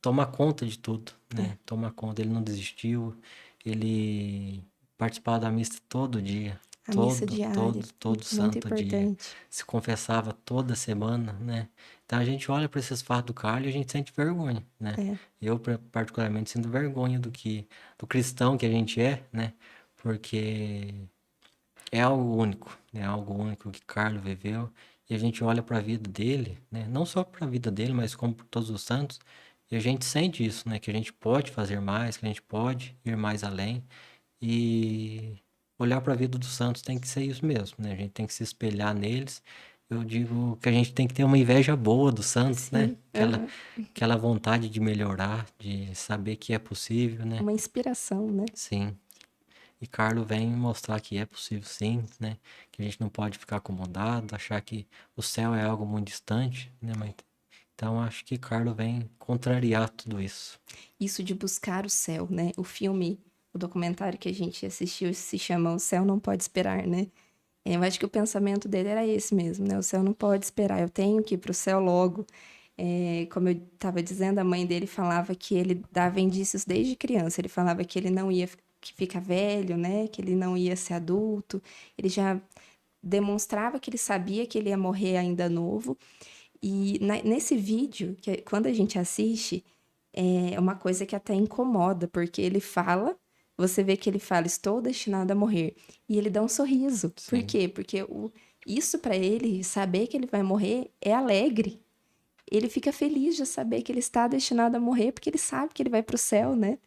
tomar conta de tudo, né? Tomar conta, ele não desistiu, ele participava da missa todo dia, A missa diária, todo muito santo dia. importante. Se confessava toda semana, né? Então a gente olha para esses fatos do Carlos e a gente sente vergonha, né? Eu particularmente sinto vergonha do cristão que a gente é, né? Porque é algo único, né? Algo único que Carlos viveu e a gente olha para a vida dele, né? Não só para a vida dele, mas como por todos os santos, e a gente sente isso, né? Que a gente pode fazer mais, que a gente pode ir mais além e olhar para a vida dos santos tem que ser isso mesmo, né? A gente tem que se espelhar neles. Eu digo que a gente tem que ter uma inveja boa dos santos, né? Sim, Aquela vontade de melhorar, de saber que é possível, né? uma inspiração, né? Sim. E Carlos vem mostrar que é possível sim, né? Que a gente não pode ficar acomodado, achar que o céu é algo muito distante, né? Então acho que Carlos vem contrariar tudo isso. Isso de buscar o céu, né? O filme, o documentário que a gente assistiu se chama O Céu Não Pode Esperar, né? Eu acho que o pensamento dele era esse mesmo, né? O céu não pode esperar, eu tenho que ir pro céu logo. Como eu estava dizendo, a mãe dele falava que ele dava indícios desde criança. Ele falava que ele não ia ficar velho, né? Que ele não ia ser adulto. Ele já demonstrava que ele sabia que ele ia morrer ainda novo. E nesse vídeo, quando a gente assiste, é uma coisa que até incomoda, porque ele fala, você vê que ele fala, estou destinado a morrer. E ele dá um sorriso. Por quê? Porque isso para ele, saber que ele vai morrer, é alegre. Ele fica feliz de saber que ele está destinado a morrer, porque ele sabe que ele vai para o céu, né?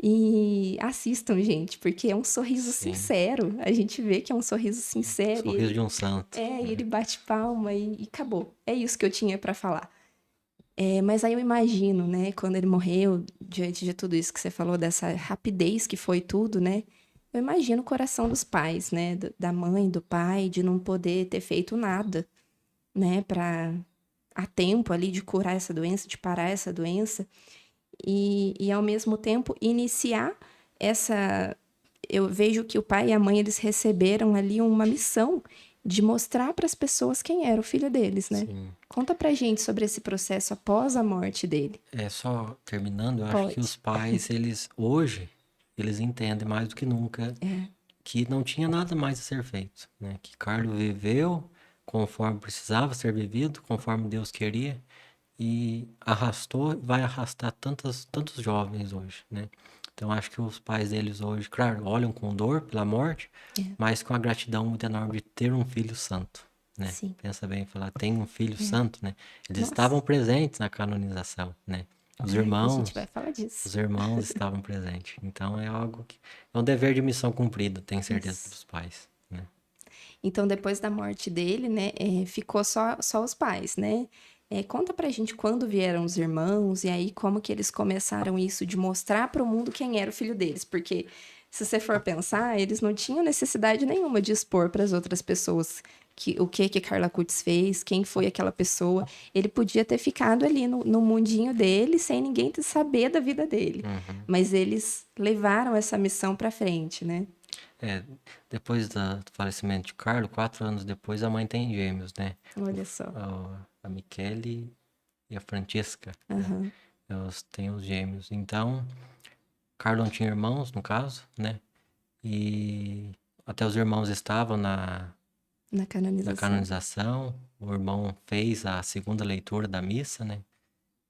E assistam, gente, porque é um sorriso Sim. sincero. A gente vê que é um sorriso sincero. Sorriso de um santo. E ele bate palma e acabou. É isso que eu tinha para falar. Mas aí eu imagino, né, quando ele morreu, diante de tudo isso que você falou, dessa rapidez que foi tudo, né? Eu imagino o coração dos pais, né? Da mãe, do pai, de não poder ter feito nada, né? A tempo ali de curar essa doença, de parar essa doença. E ao mesmo tempo, iniciar essa... Eu vejo que o pai e a mãe, eles receberam ali uma missão de mostrar para as pessoas quem era o filho deles, né? Sim. Conta pra gente sobre esse processo após a morte dele. Só terminando, eu acho Pode. que os pais, hoje, eles entendem mais do que nunca que não tinha nada mais a ser feito, né? Que Carlos viveu conforme precisava ser vivido, conforme Deus queria, e vai arrastar tantos jovens hoje, né? Então acho que os pais deles hoje, claro, olham com dor pela morte, mas com a gratidão muito enorme de ter um filho santo, né? Sim. Pensa bem, falar, tem um filho santo, né? Eles estavam presentes na canonização, né? Os A gente irmãos, vai falar disso. os irmãos estavam presentes. Então é algo que é um dever de missão cumprido, tenho certeza Isso. dos pais, né? Então, depois da morte dele, né, ficou só os pais, né? Conta pra gente quando vieram os irmãos e aí como que eles começaram isso de mostrar para o mundo quem era o filho deles, porque se você for pensar, eles não tinham necessidade nenhuma de expor para as outras pessoas o que Carla Cutts fez, quem foi aquela pessoa. Ele podia ter ficado ali no mundinho dele sem ninguém saber da vida dele, Uhum. mas eles levaram essa missão pra frente, né? É, depois do falecimento de Carlo, 4 anos depois, a mãe tem gêmeos, né? Olha só. A Michele e a Francesca, né? Aham. Elas têm os gêmeos. Então, Carlo não tinha irmãos, no caso, né? E até os irmãos estavam Na na canonização. canonização. O irmão fez a segunda leitura da missa, né?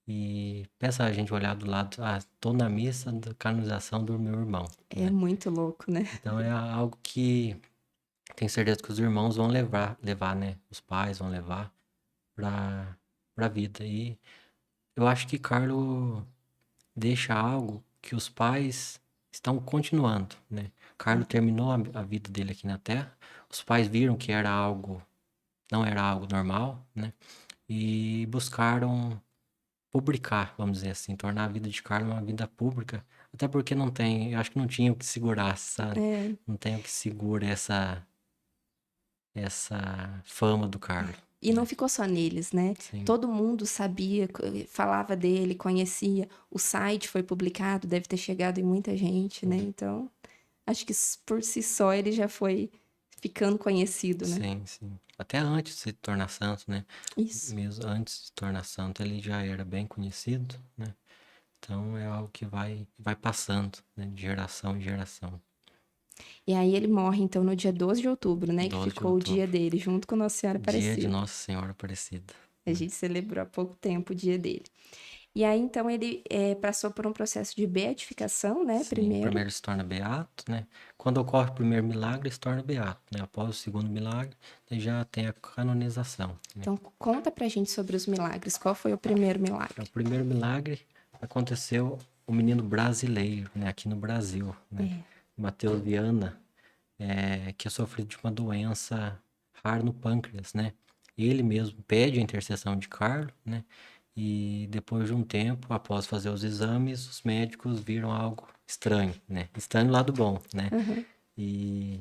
E pensa a gente olhar do lado, tô na missa da canonização do meu irmão, É né? muito louco, né? Então é algo que tenho certeza que os irmãos vão levar, né? Os pais vão levar pra vida. E eu acho que Carlo deixa algo que os pais estão continuando, né? Carlo terminou a vida dele aqui na Terra. Os pais viram que não era algo normal, né? E buscaram publicar, vamos dizer assim, tornar a vida de Carlo uma vida pública. Até porque eu acho que não tinha o que segurar, sabe? É, Não tem o que segura essa fama do Carlo, e não né? ficou só neles, né? Sim. Todo mundo sabia, falava dele, conhecia. O site foi publicado, deve ter chegado em muita gente, né? Então, acho que por si só ele já foi ficando conhecido, né? Sim, sim. Até antes de se tornar santo, né? Isso. Mesmo antes de se tornar santo, ele já era bem conhecido, né? Então é algo que vai passando, né? De geração em geração. E aí ele morre, então, no dia 12 de outubro, né? Que 12 de ficou o dia outubro, dele, junto com Nossa Senhora dia de Aparecida. Nossa Senhora Aparecida. A gente celebrou há pouco tempo o dia dele. E aí, então, ele passou por um processo de beatificação, né? Sim, Primeiro. primeiro se torna beato, né? Quando ocorre o primeiro milagre, se torna beato, né? Após o segundo milagre, daí já tem a canonização, né? Então, conta pra gente sobre os milagres. Qual foi o primeiro milagre? O primeiro milagre aconteceu o menino brasileiro, né? Aqui no Brasil, né? Mateus Viana, que é sofrido de uma doença rara no pâncreas, né? Ele mesmo pede a intercessão de Carlo, né? E depois de um tempo, após fazer os exames, os médicos viram algo estranho, né? Estranho do lado bom, né? E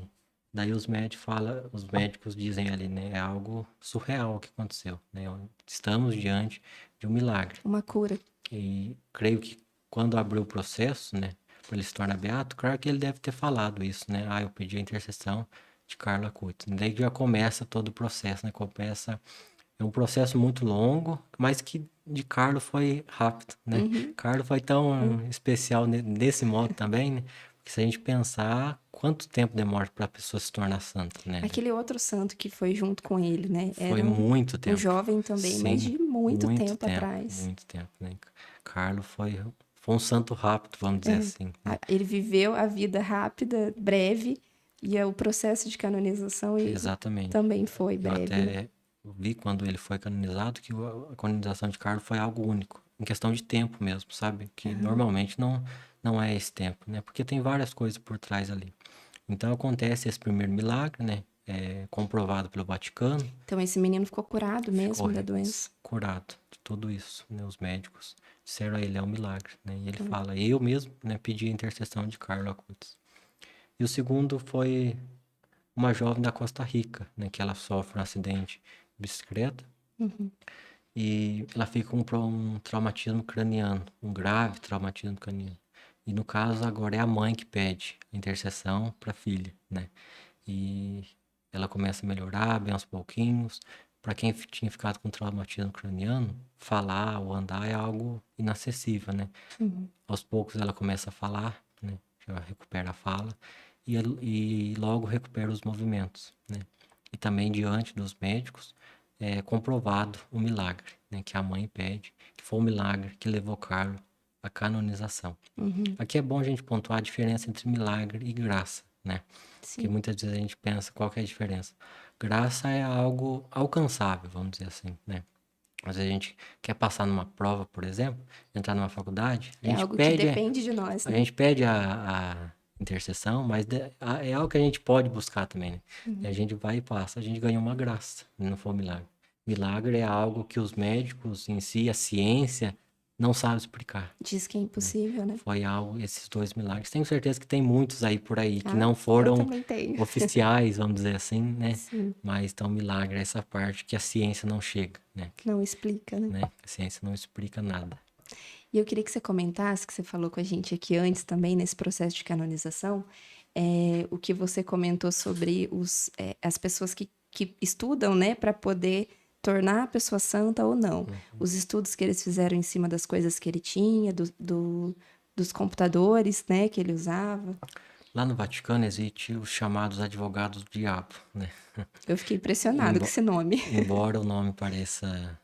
daí os médicos dizem ali, né? É algo surreal que aconteceu, né? Estamos diante de um milagre. Uma cura. E creio que quando abriu o processo, né? Para ele se tornar beato, claro que ele deve ter falado isso, né? Eu pedi a intercessão de Carla Cutts. Daí já começa todo o processo, né? É um processo muito longo, mas que de Carlo foi rápido, né? Carlo foi tão especial nesse modo também, né? Porque se a gente pensar quanto tempo demora para a pessoa se tornar santa, né? Aquele outro santo que foi junto com ele, né? Foi Era muito um tempo. jovem também, mas Sim, de muito tempo atrás. muito tempo, né? Carlo foi um santo rápido, vamos dizer assim, né? Ele viveu a vida rápida, breve, e o processo de canonização Exatamente. também foi Eu breve, né? até vi quando ele foi canonizado que a canonização de Carlo foi algo único, em questão de tempo mesmo, sabe? Que normalmente não é esse tempo, né? Porque tem várias coisas por trás ali. Então acontece esse primeiro milagre, né? Comprovado pelo Vaticano, Então esse menino ficou curado mesmo ficou da doença. curado de tudo isso, né? Os médicos disseram a ele, é um milagre, né? E ele fala, eu mesmo, né, pedi a intercessão de Carlo Acutis. E o segundo foi uma jovem da Costa Rica, né? Que ela sofre um acidente de bicicleta e ela fica com um traumatismo craniano, um grave traumatismo craniano. E no caso agora é a mãe que pede a intercessão para a filha, né? E ela começa a melhorar bem aos pouquinhos. Para quem tinha ficado com traumatismo craniano, falar ou andar é algo inacessível, né? Aos poucos ela começa a falar, né? Já recupera a fala e logo recupera os movimentos, né? E também diante dos médicos é comprovado o milagre, né? Que a mãe pede, que foi o milagre que levou Carlo à canonização. Aqui é bom a gente pontuar a diferença entre milagre e graça, né? Porque Sim. muitas vezes a gente pensa qual que é a diferença. Graça é algo alcançável, vamos dizer assim, né? Às vezes a gente quer passar numa prova, por exemplo, entrar numa faculdade, É algo que depende de nós, a né? gente pede a intercessão, mas é algo que a gente pode buscar também, né? E a gente vai e passa, a gente ganhou uma graça, não foi um milagre. Milagre é algo que os médicos em si, a ciência, não sabe explicar. Diz que é impossível, né? Foi algo, esses 2 milagres. Tenho certeza que tem muitos aí por aí que Ah, não eu foram também tenho. oficiais, vamos dizer assim, né? Sim, Mas então milagre é essa parte que a ciência não chega, né? não explica, né? A ciência não explica nada. E eu queria que você comentasse, que você falou com a gente aqui antes também, nesse processo de canonização, o que você comentou sobre as pessoas que estudam, né, para poder tornar a pessoa santa ou não. Os estudos que eles fizeram em cima das coisas que ele tinha, dos computadores, né, que ele usava. Lá no Vaticano existe os chamados advogados do diabo, né? Eu fiquei impressionado com esse nome. Embora o nome pareça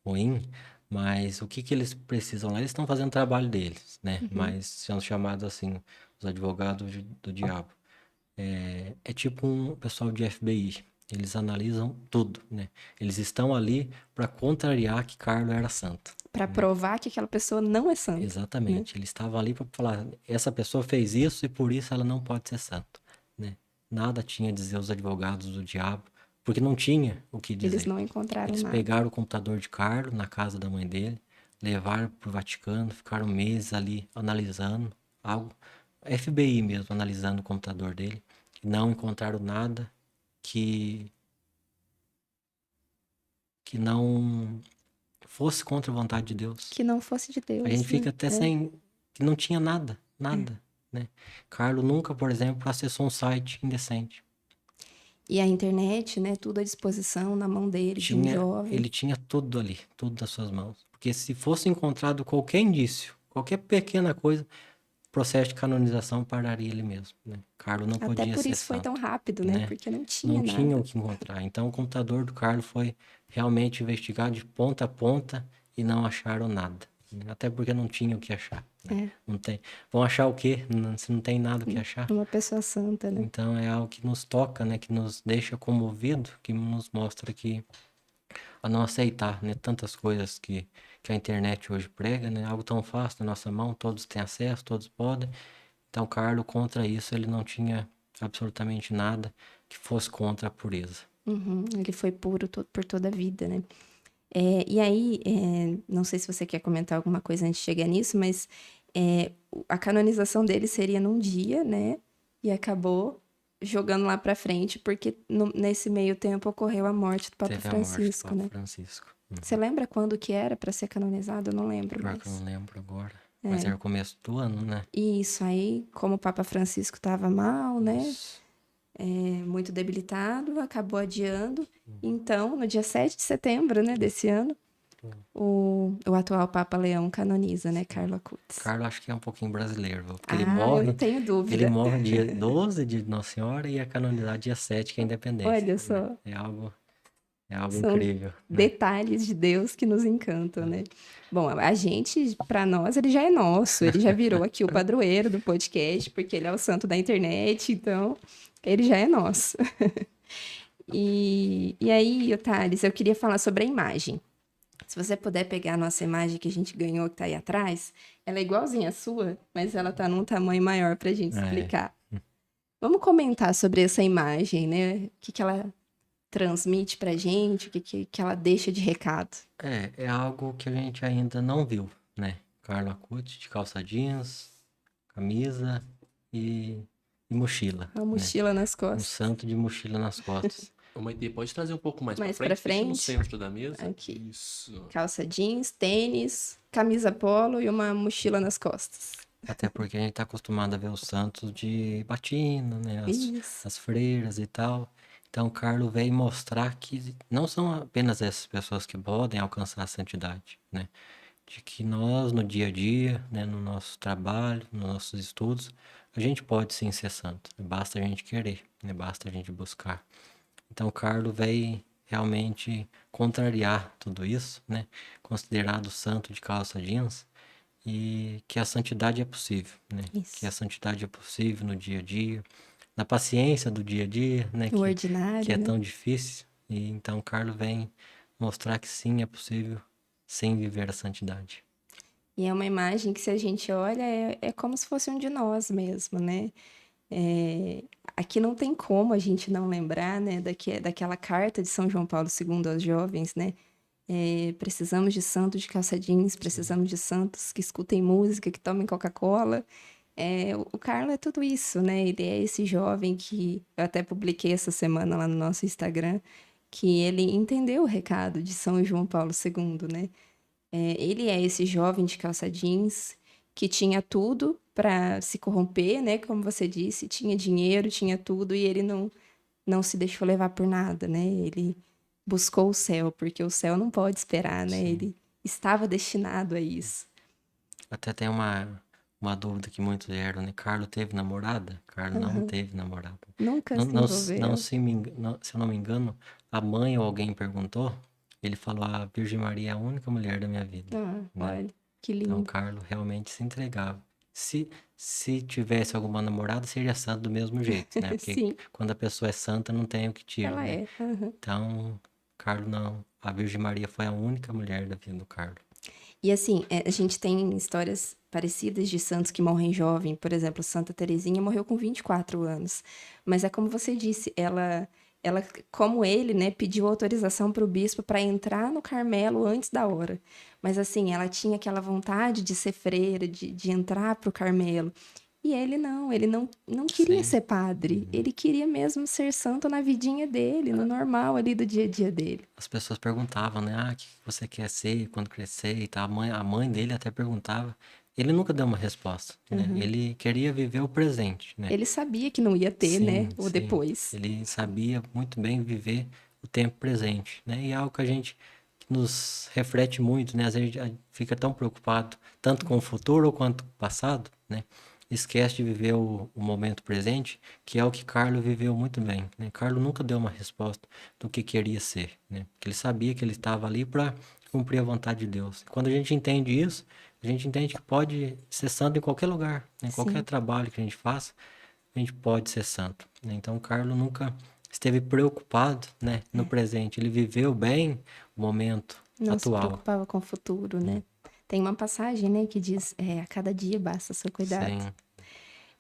ruim, mas o que eles precisam lá? Eles estão fazendo o trabalho deles, né? Mas são chamados assim, os advogados do diabo. É tipo um pessoal de FBI. Eles analisam tudo, né? Eles estão ali para contrariar que Carlo era santo. Para provar que aquela pessoa não é santa. Exatamente. Eles estavam ali para falar, essa pessoa fez isso e por isso ela não pode ser santo, né? Nada tinha a dizer os advogados do diabo, porque não tinha o que dizer. Eles não encontraram Eles nada. pegaram o computador de Carlo na casa da mãe dele, levaram para o Vaticano, ficaram meses ali analisando algo, FBI mesmo, analisando o computador dele, e não encontraram nada que não fosse contra a vontade de Deus. Que não fosse de Deus. A gente fica né? até sem, que não tinha nada, né? Carlo nunca, por exemplo, acessou um site indecente. E a internet, né? Tudo à disposição na mão dele, de um jovem. Ele tinha tudo ali, tudo nas suas mãos. Porque se fosse encontrado qualquer indício, qualquer pequena coisa, o processo de canonização pararia ele mesmo, né? Carlo não Até podia por ser isso foi santo, tão rápido, né? né? Porque não tinha Não nada. tinha o que encontrar. Então o computador do Carlo foi realmente investigado de ponta a ponta e não acharam nada. Até porque não tinha o que achar, né? Não tem. Vão achar o quê? Se não tem nada o que achar. Uma pessoa santa, né? Então é algo que nos toca, né? Que nos deixa comovido, que nos mostra que a não aceitar, né? Tantas coisas que a internet hoje prega, né? Algo tão fácil na nossa mão, todos têm acesso, todos podem. Então Carlo, contra isso, ele não tinha absolutamente nada que fosse contra a pureza. Uhum, ele foi puro por toda a vida, né? E aí, não sei se você quer comentar alguma coisa antes de chegar nisso, mas a canonização dele seria num dia, né? E acabou jogando lá pra frente, porque nesse meio tempo ocorreu a morte do Papa Teve a morte do Francisco, Papa né? Francisco. Você lembra quando que era pra ser canonizado? Eu não lembro Pior mais. que eu não lembro agora. Mas era o começo do ano, né? Isso, aí, como o Papa Francisco estava mal, né? Muito debilitado, acabou adiando. Então, no dia 7 de setembro, né, desse ano, o atual Papa Leão canoniza, né, Carlo Acutis. Carlo acho que é um pouquinho brasileiro, viu? Porque Eu não tenho dúvida. ele morre dia 12 de Nossa Senhora e é canonizado dia 7, que é a independência. Olha só. Né? É algo São incrível. Né? detalhes de Deus que nos encantam, né? Bom, a gente, para nós, ele já é nosso. Ele já virou aqui o padroeiro do podcast, porque ele é o santo da internet, então ele já é nosso. E aí, Thales, eu queria falar sobre a imagem. Se você puder pegar a nossa imagem que a gente ganhou, que tá aí atrás, ela é igualzinha à sua, mas ela tá num tamanho maior pra gente explicar. Vamos comentar sobre essa imagem, né? O que ela transmite pra gente, o que ela deixa de recado. É algo que a gente ainda não viu, né? Carlo Acutis de calça jeans, camisa e mochila. A mochila nas Um costas. santo de mochila nas costas. Ô, Maite, pode trazer um pouco mais Mais pra pra frente? Deixa no frente. centro da mesa. Aqui. Isso. Calça jeans, tênis, camisa polo e uma mochila nas costas. Até porque a gente tá acostumado a ver os santos de batina, né? Isso. As freiras e tal. Então, Carlo veio mostrar que não são apenas essas pessoas que podem alcançar a santidade, né? De que nós, no dia a dia, né, no nosso trabalho, nos nossos estudos, a gente pode sim ser santo. Basta a gente querer, né? Basta a gente buscar. Então, Carlo veio realmente contrariar tudo isso, né? Considerado santo de calça jeans, e que a santidade é possível, né? Isso. Que a santidade é possível no dia a dia, na paciência do dia a dia, né? O ordinário, que é né? tão difícil. E então Carlo vem mostrar que sim, é possível sem viver a santidade. E é uma imagem que, se a gente olha, é como se fosse um de nós mesmo, né? É, aqui não tem como a gente não lembrar, né, daquela carta de São João Paulo II aos jovens, né? Precisamos de santos de calça jeans, precisamos de santos que escutem música, que tomem Coca-Cola. O Carlo é tudo isso, né? Ele é esse jovem que eu até publiquei essa semana lá no nosso Instagram, que ele entendeu o recado de São João Paulo II, né? Ele é esse jovem de calça jeans que tinha tudo para se corromper, né? Como você disse, tinha dinheiro, tinha tudo, e ele não se deixou levar por nada, né? Ele buscou o céu, porque o céu não pode esperar, né? Sim. Ele estava destinado a isso. Até tem uma dúvida que muitos geram, né? Carlo teve namorada? Carlo não teve namorada. Nunca Não, se não, envolveu. se eu não me engano, a mãe ou alguém perguntou, ele falou, a Virgem Maria é a única mulher da minha vida. Ah, né? olha, que Então, lindo. Carlo realmente se entregava. Se tivesse alguma namorada, seria santo do mesmo jeito, né? Porque Sim, quando a pessoa é santa, não tem o que tira, ela né? é. Aham. Então, Carlo não. A Virgem Maria foi a única mulher da vida do Carlo. E assim, a gente tem histórias parecidas de santos que morrem jovem. Por exemplo, Santa Teresinha morreu com 24 anos. Mas é como você disse, ela como ele, né, pediu autorização para o bispo para entrar no Carmelo antes da hora. Mas assim, ela tinha aquela vontade de ser freira, de entrar para o Carmelo. E ele não queria Sim. ser padre. Ele queria mesmo ser santo na vidinha dele, no normal ali do dia a dia dele. As pessoas perguntavam, né? Ah, o que você quer ser quando crescer e tal. A mãe dele até perguntava. Ele nunca deu uma resposta, né? Ele queria viver o presente, né? Ele sabia que não ia ter, né? Sim, O sim. depois. Ele sabia muito bem viver o tempo presente, né? E é algo que a gente que nos reflete muito, né? Às vezes a gente fica tão preocupado tanto com o futuro quanto com o passado, né? Esquece de viver o momento presente, que é o que Carlo viveu muito bem, né? Carlo nunca deu uma resposta do que queria ser, né? Porque ele sabia que ele estava ali para cumprir a vontade de Deus. Quando a gente entende isso, a gente entende que pode ser santo em qualquer lugar, né? Em qualquer Sim. trabalho que a gente faça, a gente pode ser santo, né? Então, Carlo nunca esteve preocupado, né, no presente. Ele viveu bem o momento Não se atual. preocupava com o futuro, né? Tem uma passagem, né, que diz, a cada dia basta o seu cuidado. Sim.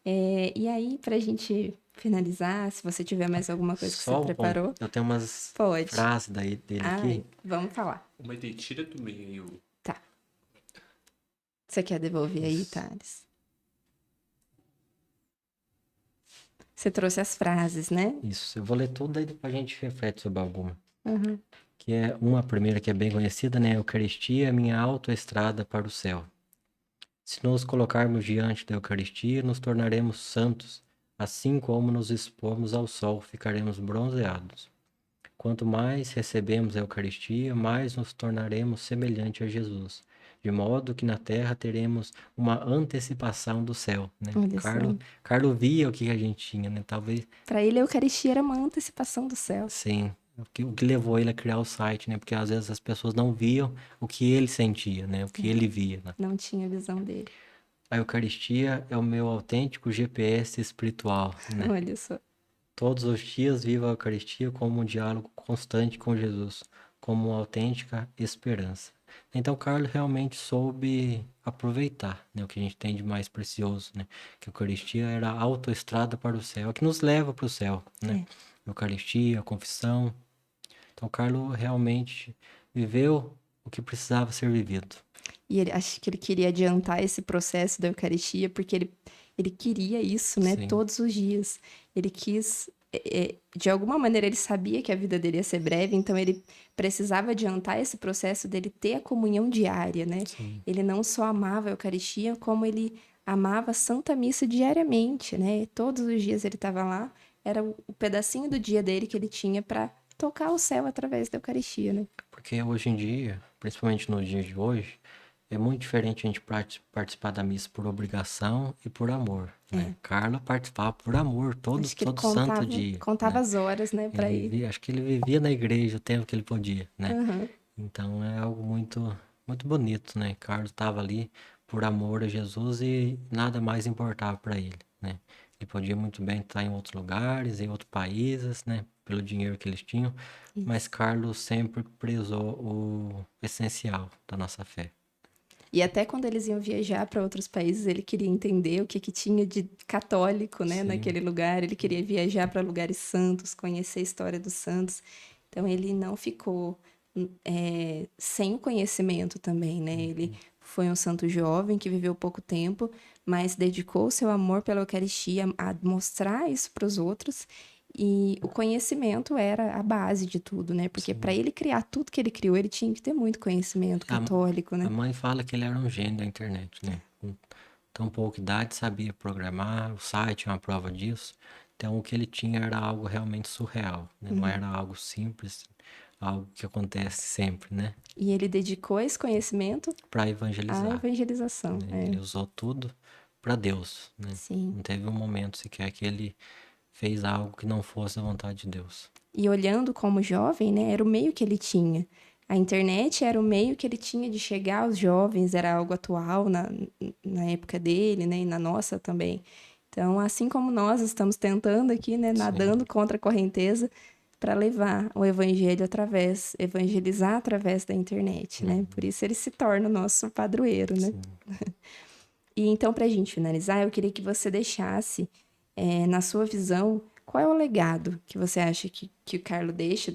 E aí, pra gente finalizar, se você tiver mais alguma coisa que você Só preparou, eu tenho umas pode. frases dele Ai, aqui. vamos falar. Mas tira do meio. Tá. Você quer devolver aí, Isso. Thales? Você trouxe as frases, né? Isso, eu vou ler tudo, daí depois a gente reflete sobre alguma. Uhum. Que é uma primeira que é bem conhecida, né? Eucaristia é minha autoestrada para o céu. Se nos colocarmos diante da Eucaristia, nos tornaremos santos, assim como nos expormos ao sol, ficaremos bronzeados. Quanto mais recebemos a Eucaristia, mais nos tornaremos semelhante a Jesus, de modo que na terra teremos uma antecipação do céu, né? Olha só. Carlo via o que a gente tinha, né? Talvez, Pra ele, a Eucaristia era uma antecipação do céu. sim, o que levou ele a criar o site, né? Porque às vezes as pessoas não viam o que ele sentia, né? O que ele via, né? Não tinha visão dele. A Eucaristia é o meu autêntico GPS espiritual, né? Olha só. Todos os dias vivo a Eucaristia como um diálogo constante com Jesus, como uma autêntica esperança. Então, Carlos realmente soube aproveitar, né, o que a gente tem de mais precioso, né? Que a Eucaristia era a autoestrada para o céu, que nos leva para o céu, né? Eucaristia, a confissão. Então, Carlos realmente viveu o que precisava ser vivido. E ele, acho que ele queria adiantar esse processo da Eucaristia, porque ele queria isso, né? Sim. Todos os dias. Ele quis. De alguma maneira, ele sabia que a vida dele ia ser breve, então ele precisava adiantar esse processo dele ter a comunhão diária, né? Sim. Ele não só amava a Eucaristia, como ele amava a Santa Missa diariamente, né? Todos os dias ele estava lá, era o pedacinho do dia dele que ele tinha para tocar o céu através da Eucaristia, né? Porque hoje em dia, principalmente nos dias de hoje, é muito diferente a gente participar da missa por obrigação e por amor, né? Carla participava por amor Acho que ele todo santo dia, contava né? as horas, né, para ir. Acho que ele vivia na igreja o tempo que ele podia, né? Aham. Então é algo muito, muito bonito, né? Carlos estava ali por amor a Jesus e nada mais importava para ele, né? Ele podia muito bem estar em outros lugares, em outros países, né? Pelo dinheiro que eles tinham. Mas Carlos sempre prezou o essencial da nossa fé. E até quando eles iam viajar para outros países, ele queria entender o que que tinha de católico, né, Sim. naquele lugar. Ele queria viajar para lugares santos, conhecer a história dos santos. Então ele não ficou sem o conhecimento também, né? Ele foi um santo jovem que viveu pouco tempo, mas dedicou seu amor pela Eucaristia a mostrar isso para os outros. E o conhecimento era a base de tudo, né? Porque para ele criar tudo que ele criou, ele tinha que ter muito conhecimento católico, né? A mãe fala que ele era um gênio da internet, né? Com tão pouca idade, sabia programar, o site é uma prova disso. Então, o que ele tinha era algo realmente surreal, né? Não era algo simples, algo que acontece sempre, né? E ele dedicou esse conhecimento Para à evangelizar, evangelização. né? Ele usou tudo para Deus, né? Sim. Não teve um momento sequer que ele fez algo que não fosse a vontade de Deus. E olhando como jovem, né, era o meio que ele tinha. A internet era o meio que ele tinha de chegar aos jovens, era algo atual na época dele, né, e na nossa também. Então, assim como nós estamos tentando aqui, né, nadando contra a correnteza para levar o evangelho evangelizar através da internet, né? Por isso ele se torna o nosso padroeiro, né? E então, para a gente finalizar, eu queria que você deixasse, na sua visão, qual é o legado que você acha que o Carlo deixa,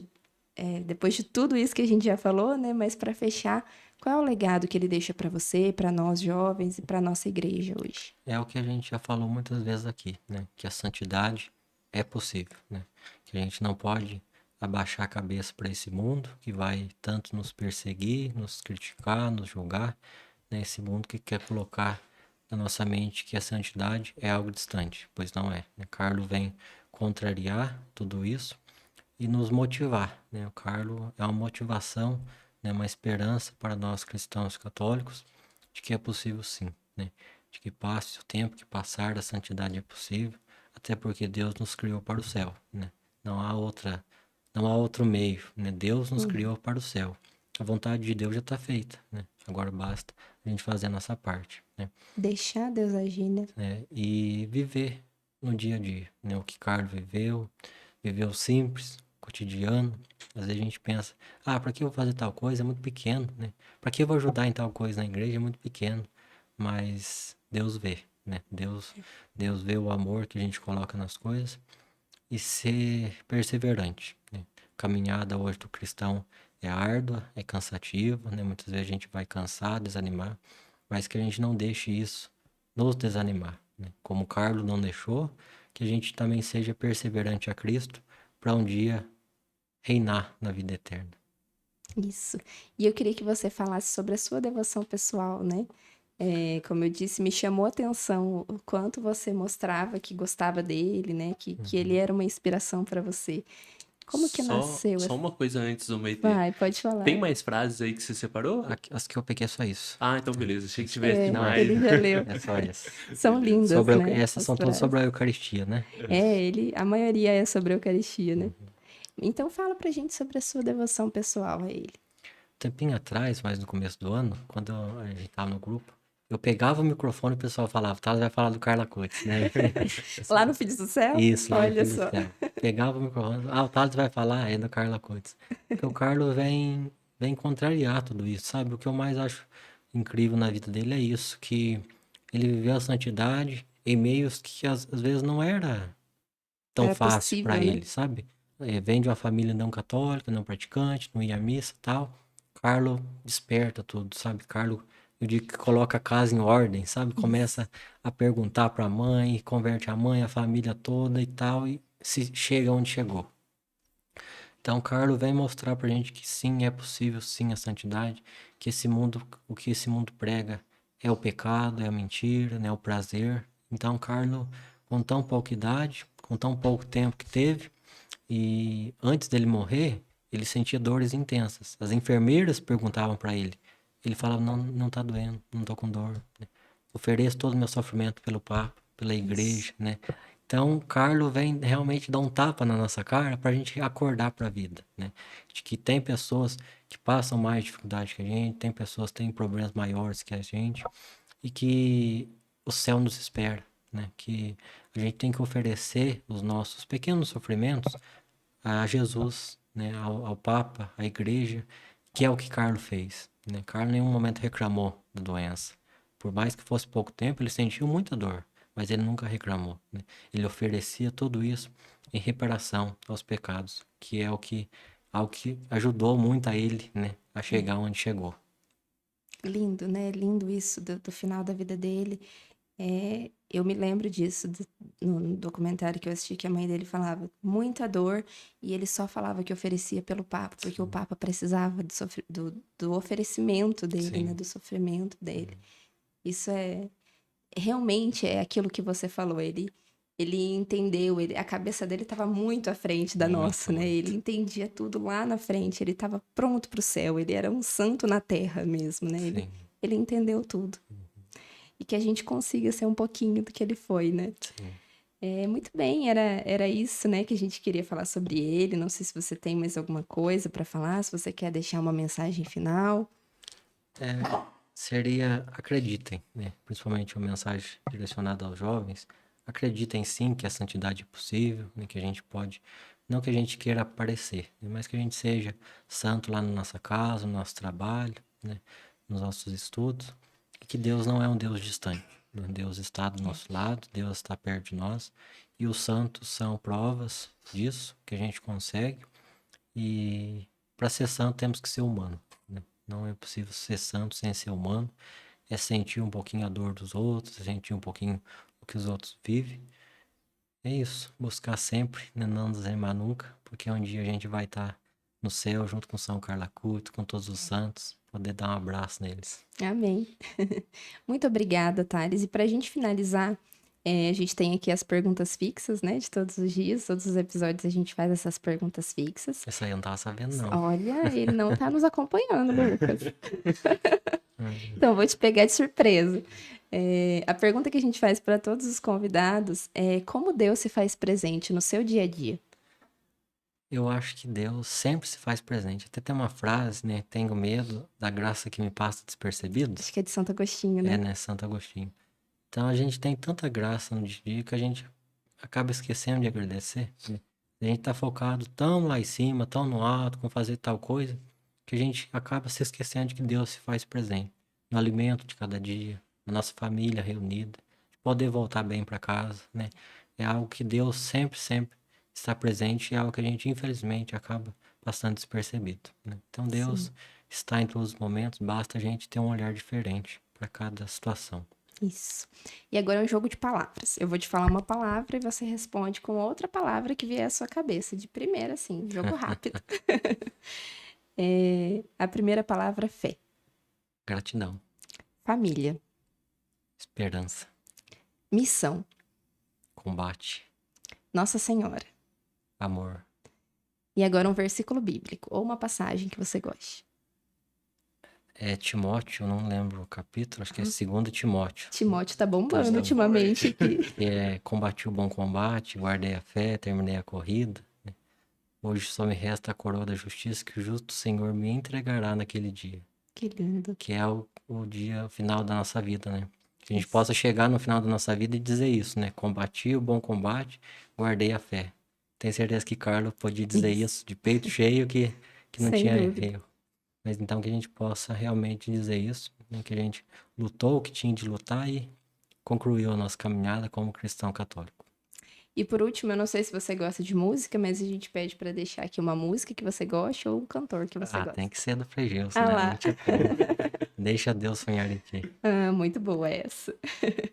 depois de tudo isso que a gente já falou, né? Mas para fechar, qual é o legado que ele deixa para você, para nós jovens e para nossa igreja hoje? É o que a gente já falou muitas vezes aqui, né? Que a santidade é possível, né? Que a gente não pode abaixar a cabeça para esse mundo que vai tanto nos perseguir, nos criticar, nos julgar, né? Esse mundo que quer colocar na nossa mente que a santidade é algo distante, pois não é, né? Carlo vem contrariar tudo isso e nos motivar, né? O Carlo é uma motivação, né? Uma esperança para nós cristãos católicos de que é possível sim, né? De que passe o tempo que passar, a santidade é possível, até porque Deus nos criou para o céu, né? Não há outro meio, né? Deus nos criou para o céu. A vontade de Deus já está feita, né? Agora basta a gente fazer a nossa parte, né? Deixar Deus agir, né? E viver no dia a dia, né? O que Carlos viveu simples, cotidiano. Às vezes a gente pensa, para que eu vou fazer tal coisa? É muito pequeno, né? Para que eu vou ajudar em tal coisa na igreja? É muito pequeno. Mas Deus vê, né? Deus vê o amor que a gente coloca nas coisas e ser perseverante, né? A caminhada hoje do cristão é árdua, é cansativa, né? Muitas vezes a gente vai cansar, desanimar, mas que a gente não deixe isso nos desanimar, né? Como o Carlos não deixou, que a gente também seja perseverante a Cristo para um dia reinar na vida eterna. Isso. E eu queria que você falasse sobre a sua devoção pessoal, né? Como eu disse, me chamou a atenção o quanto você mostrava que gostava dele, né? Que ele era uma inspiração para você. Como que nasceu Só essa... uma coisa antes do meio. Vai, pode falar. Tem mais frases aí que você separou? As que eu peguei é só isso. Ah, então beleza. Achei que tivesse Não, demais. Ele já leu. É só isso. São lindas, né? Essas as são todas frases. sobre a Eucaristia, né? A maioria é sobre a Eucaristia, né? Então fala pra gente sobre a sua devoção pessoal a ele. Tempinho atrás, mais no começo do ano, quando a gente tava no grupo, eu pegava o microfone e o pessoal falava, tá, vai falar do Carla Coates, né? Lá no Filhos do Céu? Isso, lá no Olha Filho do só. Céu. Pegava o microfone, o Thales vai falar, é do Carla Coates. Porque o Carlos vem contrariar tudo isso, sabe? O que eu mais acho incrível na vida dele é isso, que ele viveu a santidade em meios que às vezes não era tão Era fácil possível, para né? ele, sabe? Vem de uma família não católica, não praticante, não ia à missa e tal. Carlo desperta tudo, sabe? Carlo, eu digo que coloca a casa em ordem, sabe? Começa a perguntar para a mãe, converte a mãe, a família toda e tal, e se chega onde chegou. Então, Carlo vem mostrar pra gente que sim, é possível, sim, a santidade, que o que esse mundo prega é o pecado, é a mentira, né? É o prazer. Então, Carlo, com tão pouca idade, com tão pouco tempo que teve, e antes dele morrer, ele sentia dores intensas. As enfermeiras perguntavam para ele. Ele falava, não tá doendo, não tô com dor, né? Ofereço todo o meu sofrimento pelo Papa, pela igreja, né? Então, Carlo vem realmente dar um tapa na nossa cara pra gente acordar pra vida, né? De que tem pessoas que passam mais dificuldade que a gente, tem pessoas que têm problemas maiores que a gente, e que o céu nos espera, né? Que a gente tem que oferecer os nossos pequenos sofrimentos a Jesus, né, ao Papa, à igreja, que é o que Carlo fez, né? Carlo em nenhum momento reclamou da doença. Por mais que fosse pouco tempo, ele sentiu muita dor, mas ele nunca reclamou, né? Ele oferecia tudo isso em reparação aos pecados, que é algo que ajudou muito a ele, né, a chegar onde chegou. Lindo, né? Lindo isso do final da vida dele. Eu me lembro disso no documentário que eu assisti, que a mãe dele falava muita dor, e ele só falava que oferecia pelo Papa, porque o Papa precisava do oferecimento dele, né? Sim. Do sofrimento dele. Isso realmente é aquilo que você falou. Ele entendeu, a cabeça dele estava muito à frente da Muito, nossa, né? muito. Ele entendia tudo lá na frente, ele estava pronto para o céu, ele era um santo na terra mesmo, né? Sim. Ele entendeu tudo. E que a gente consiga ser um pouquinho do que ele foi, né? Sim. Muito bem, era isso, né, que a gente queria falar sobre ele. Não sei se você tem mais alguma coisa para falar, se você quer deixar uma mensagem final. Seria, acreditem, né? Principalmente uma mensagem direcionada aos jovens. Acreditem sim que a santidade é possível, né? Que a gente pode, não que a gente queira aparecer, né? Mas que a gente seja santo lá na nossa casa, no nosso trabalho, né? Nos nossos estudos. E que Deus não é um Deus distante, né? Deus está do nosso lado, Deus está perto de nós. E os santos são provas disso, que a gente consegue. E para ser santo temos que ser humano, né? Não é possível ser santo sem ser humano. É sentir um pouquinho a dor dos outros, é sentir um pouquinho o que os outros vivem. É isso, buscar sempre, né? Não desanimar nunca, porque um dia a gente vai estar no céu junto com São Carlos Acutis, com todos os santos, poder dar um abraço neles. Amém. Muito obrigada, Thales. E para a gente finalizar, a gente tem aqui as perguntas fixas, né, de todos os dias, todos os episódios a gente faz essas perguntas fixas. Essa aí eu não tava sabendo, não. Olha, ele não está nos acompanhando, Lucas. Então, vou te pegar de surpresa. A pergunta que a gente faz para todos os convidados é: como Deus se faz presente no seu dia a dia? Eu acho que Deus sempre se faz presente. Até tem uma frase, né? Tenho medo da graça que me passa despercebido. Acho que é de Santo Agostinho, né? Né? Santo Agostinho. Então a gente tem tanta graça no dia a dia que a gente acaba esquecendo de agradecer, né? A gente tá focado tão lá em cima, tão no alto, com fazer tal coisa, que a gente acaba se esquecendo de que Deus se faz presente no alimento de cada dia, na nossa família reunida, de poder voltar bem para casa, né? É algo que Deus sempre, sempre está presente e é algo que a gente, infelizmente, acaba passando despercebido, né? Então Deus está em todos os momentos, basta a gente ter um olhar diferente para cada situação. Isso. E agora é um jogo de palavras. Eu vou te falar uma palavra e você responde com outra palavra que vier à sua cabeça. De primeira, assim, jogo rápido. A primeira palavra, fé. Gratidão, Família. esperança, Missão. combate, Nossa Senhora. amor, E agora um versículo bíblico ou uma passagem que você goste. Timóteo, eu não lembro o capítulo, acho que é 2 Timóteo. Timóteo tá bombando bom. ultimamente aqui. Que combati o bom combate, guardei a fé, terminei a corrida, né? Hoje só me resta a coroa da justiça que o justo Senhor me entregará naquele dia, Que lindo. que é o dia final da nossa vida, né? Que a gente possa chegar no final da nossa vida e dizer isso, né? Combati o bom combate, guardei a fé. Tenho certeza que Carlos podia dizer isso de peito cheio, que não Sem tinha dúvida. erro. Mas então que a gente possa realmente dizer isso, né? Que a gente lutou o que tinha de lutar e concluiu a nossa caminhada como cristão católico. E por último, eu não sei se você gosta de música, mas a gente pede pra deixar aqui uma música que você goste ou um cantor que você gosta. Tem que ser do Frei Gilson, Ah né? lá. Não tinha como. Deixa Deus sonhar em ti. Muito boa essa.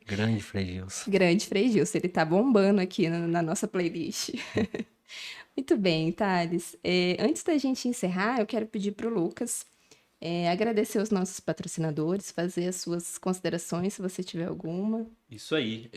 Grande Frei Gilson. Grande Frei Gilson, ele tá bombando aqui na nossa playlist. Muito bem, Thales. Antes da gente encerrar, eu quero pedir pro Lucas agradecer os nossos patrocinadores, fazer as suas considerações, se você tiver alguma. Isso aí.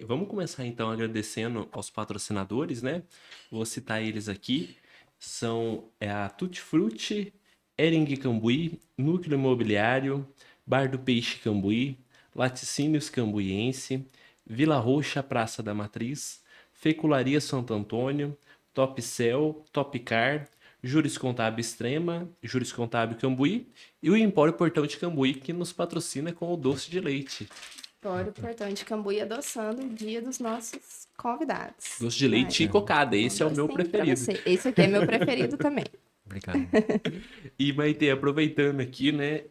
Vamos começar então agradecendo aos patrocinadores, né? Vou citar eles aqui. São a Tutti Frutti, Ering Cambuí, Núcleo Imobiliário, Bar do Peixe Cambuí, Laticínios Cambuiense, Vila Roxa Praça da Matriz, Fecularia Santo Antônio, Top Cell, Top Car, Juris Contábil Extrema, Juris Contábil Cambuí e o Empório Portão de Cambuí, que nos patrocina com o doce de leite. Fora o portão de Cambuí adoçando o dia dos nossos convidados. Doce de leite Ai, e cocada, esse é o meu docinho pra preferido. você. Esse aqui é meu preferido também. Obrigado. E, Maite, aproveitando aqui, né?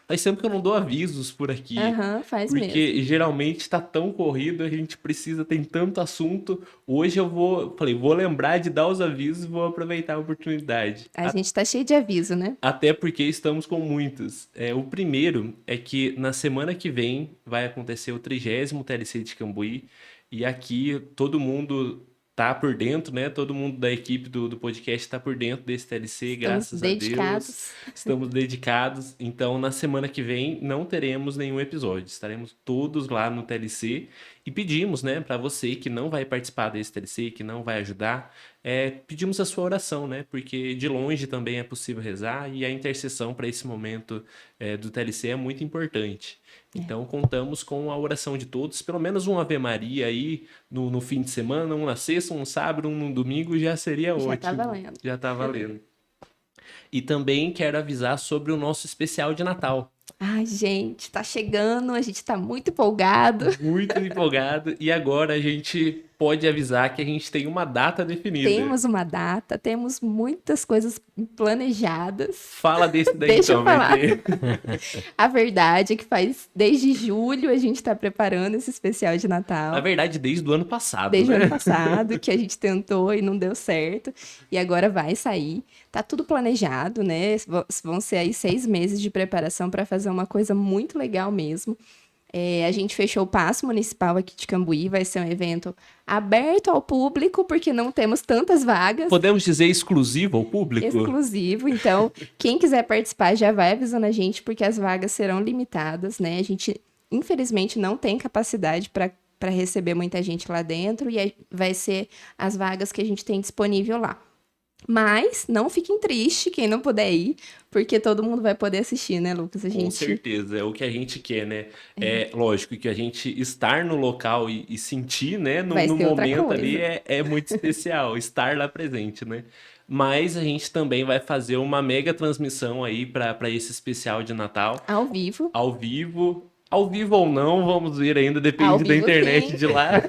Faz tempo que eu não dou avisos por aqui. Aham, faz Porque mesmo. geralmente tá tão corrido, a gente precisa, tem tanto assunto. Hoje vou lembrar de dar os avisos e vou aproveitar a oportunidade. A gente tá cheio de aviso, né? Até porque estamos com muitos. O primeiro é que na semana que vem vai acontecer o 30º TLC de Cambuí. E aqui todo mundo tá por dentro, né? Todo mundo da equipe do podcast tá por dentro desse TLC, Estamos graças a Deus. dedicados. Estamos dedicados. Então, na semana que vem, não teremos nenhum episódio. Estaremos todos lá no TLC. E pedimos, né, para você que não vai participar desse TLC, que não vai ajudar, pedimos a sua oração, né? Porque de longe também é possível rezar e a intercessão para esse momento do TLC é muito importante. Então, contamos com a oração de todos, pelo menos um Ave Maria aí no fim de semana, um na sexta, um no sábado, um no domingo, já seria ótimo. Já tá valendo. Já tá valendo. E também quero avisar sobre o nosso especial de Natal. Ai, gente, tá chegando, a gente tá muito empolgado. Muito empolgado. E agora a gente pode avisar que a gente tem uma data definida. Temos uma data, temos muitas coisas planejadas. Fala desse daí Deixa eu então, falar. Maite. A verdade é que faz desde julho a gente tá preparando esse especial de Natal. Na verdade, desde o ano passado, Desde o né? ano passado, que a gente tentou e não deu certo. E agora vai sair. Tá tudo planejado, né? Vão ser aí 6 meses de preparação para fazer uma coisa muito legal mesmo. A gente fechou o Paço Municipal aqui de Cambuí. Vai ser um evento aberto ao público, porque não temos tantas vagas. Podemos dizer exclusivo ao público? Exclusivo. Então, quem quiser participar já vai avisando a gente, porque as vagas serão limitadas, né? A gente, infelizmente, não tem capacidade para receber muita gente lá dentro e vai ser as vagas que a gente tem disponível lá. Mas não fiquem tristes quem não puder ir, porque todo mundo vai poder assistir, né, Lucas? Com certeza, é o que a gente quer, né? É lógico que a gente estar no local e sentir, né, no Vai ser outra momento coisa. ali é muito especial, estar lá presente, né? Mas a gente também vai fazer uma mega transmissão aí para esse especial de Natal, Ao vivo. ao vivo. Ao vivo ou não, vamos ver ainda, Ao depende da vivo, internet sim. de lá.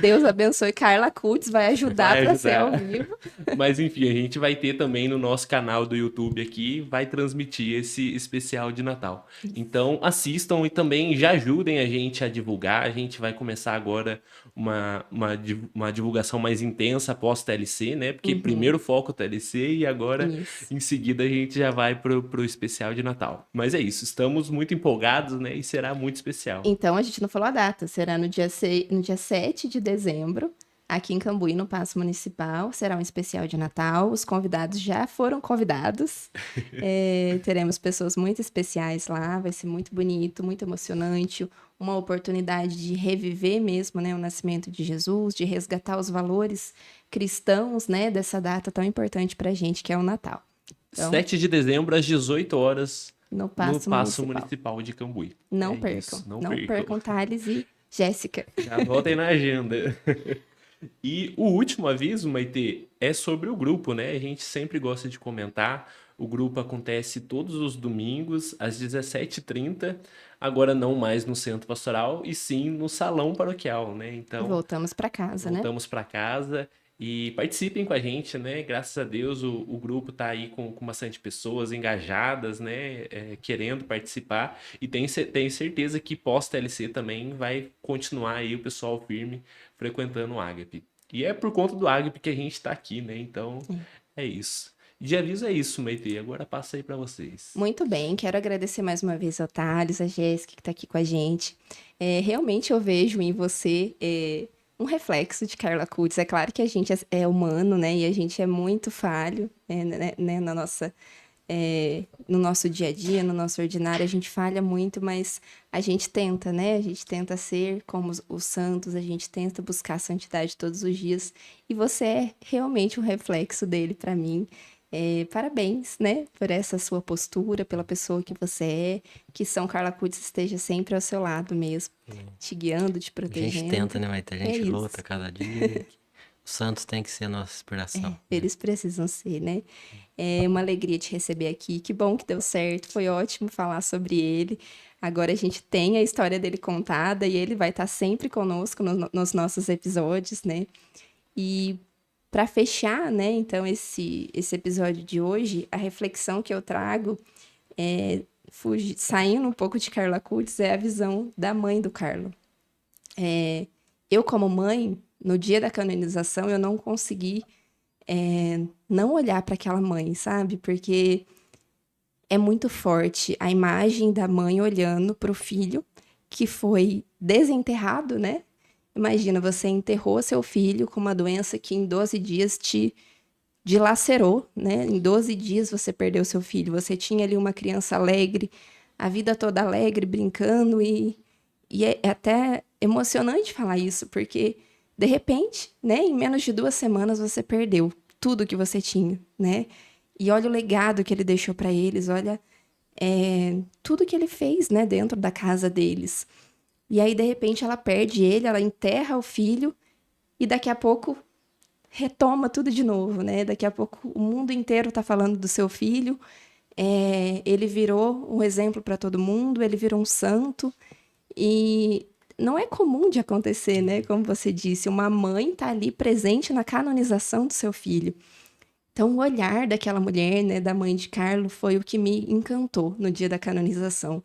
Deus abençoe. Carla Kutz vai ajudar Vai para ser ajudar. ao vivo. Mas enfim, a gente vai ter também no nosso canal do YouTube aqui, vai transmitir esse especial de Natal. Então assistam e também já ajudem a gente a divulgar. A gente vai começar agora uma divulgação mais intensa após TLC, né? Porque primeiro foco TLC e agora Isso. em seguida a gente já vai pro especial de Natal. Mas é isso, estamos muito empolgados, né? E será muito especial. Então, a gente não falou a data. Será no dia 7 de dezembro, aqui em Cambuí, no Paço Municipal. Será um especial de Natal. Os convidados já foram convidados. Teremos pessoas muito especiais lá. Vai ser muito bonito, muito emocionante. Uma oportunidade de reviver mesmo, né, o nascimento de Jesus, de resgatar os valores cristãos, né, dessa data tão importante pra gente, que é o Natal. Então, 7 de dezembro, às 18 horas, no no Paço Paço Municipal. Municipal de Cambuí. Não É percam. isso, Não percam, Thales e Jéssica. Já voltem na agenda. E o último aviso, Maite, é sobre o grupo, né? A gente sempre gosta de comentar. O grupo acontece todos os domingos, às 17h30. Agora não mais no Centro Pastoral, e sim no Salão Paroquial, né? Então, Voltamos para casa, né? voltamos para casa e participem com a gente, né? Graças a Deus o grupo tá aí com bastante pessoas engajadas, né? Querendo participar, e tenho certeza que pós-TLC também vai continuar aí o pessoal firme frequentando o Ágape. E é por conta do Ágape que a gente tá aqui, né? Então é isso. De aviso é isso, Maite. Agora passa aí para vocês. Muito bem, quero agradecer mais uma vez ao Thales, a Jéssica que está aqui com a gente. Realmente eu vejo em você um reflexo de Carla Kutz. É claro que a gente é humano, né? E a gente é muito falho, né? No nosso dia a dia, no nosso ordinário, a gente falha muito, mas a gente tenta, né? A gente tenta ser como os santos, a gente tenta buscar a santidade todos os dias. E você é realmente um reflexo dele para mim. Parabéns, né, por essa sua postura, pela pessoa que você é, que São Carla Kutz esteja sempre ao seu lado mesmo, te guiando, te A protegendo. gente tenta, né, Maite? A gente É isso. luta cada dia. O santos têm que ser a nossa inspiração. Eles precisam ser, né? É uma alegria te receber aqui. Que bom que deu certo. Foi ótimo falar sobre ele. Agora a gente tem a história dele contada e ele vai estar sempre conosco nos nossos episódios, né? E para fechar, né, então, esse episódio de hoje, a reflexão que eu trago, saindo um pouco de Carla Cutts, é a visão da mãe do Carlo. Eu, como mãe, no dia da canonização, eu não consegui não olhar para aquela mãe, sabe? Porque é muito forte a imagem da mãe olhando para o filho que foi desenterrado, né? Imagina, você enterrou seu filho com uma doença que em 12 dias te dilacerou, né? Em 12 dias você perdeu seu filho. Você tinha ali uma criança alegre, a vida toda alegre, brincando, e é até emocionante falar isso, porque, de repente, né, em menos de 2 semanas você perdeu tudo que você tinha, né? E olha o legado que ele deixou para eles, olha tudo que ele fez, né, dentro da casa deles. E aí, de repente, ela perde ele, ela enterra o filho e daqui a pouco retoma tudo de novo, né? Daqui a pouco o mundo inteiro tá falando do seu filho. Ele virou um exemplo para todo mundo, ele virou um santo. E não é comum de acontecer, né? Como você disse, uma mãe tá ali presente na canonização do seu filho. Então, o olhar daquela mulher, né, da mãe de Carlo, foi o que me encantou no dia da canonização.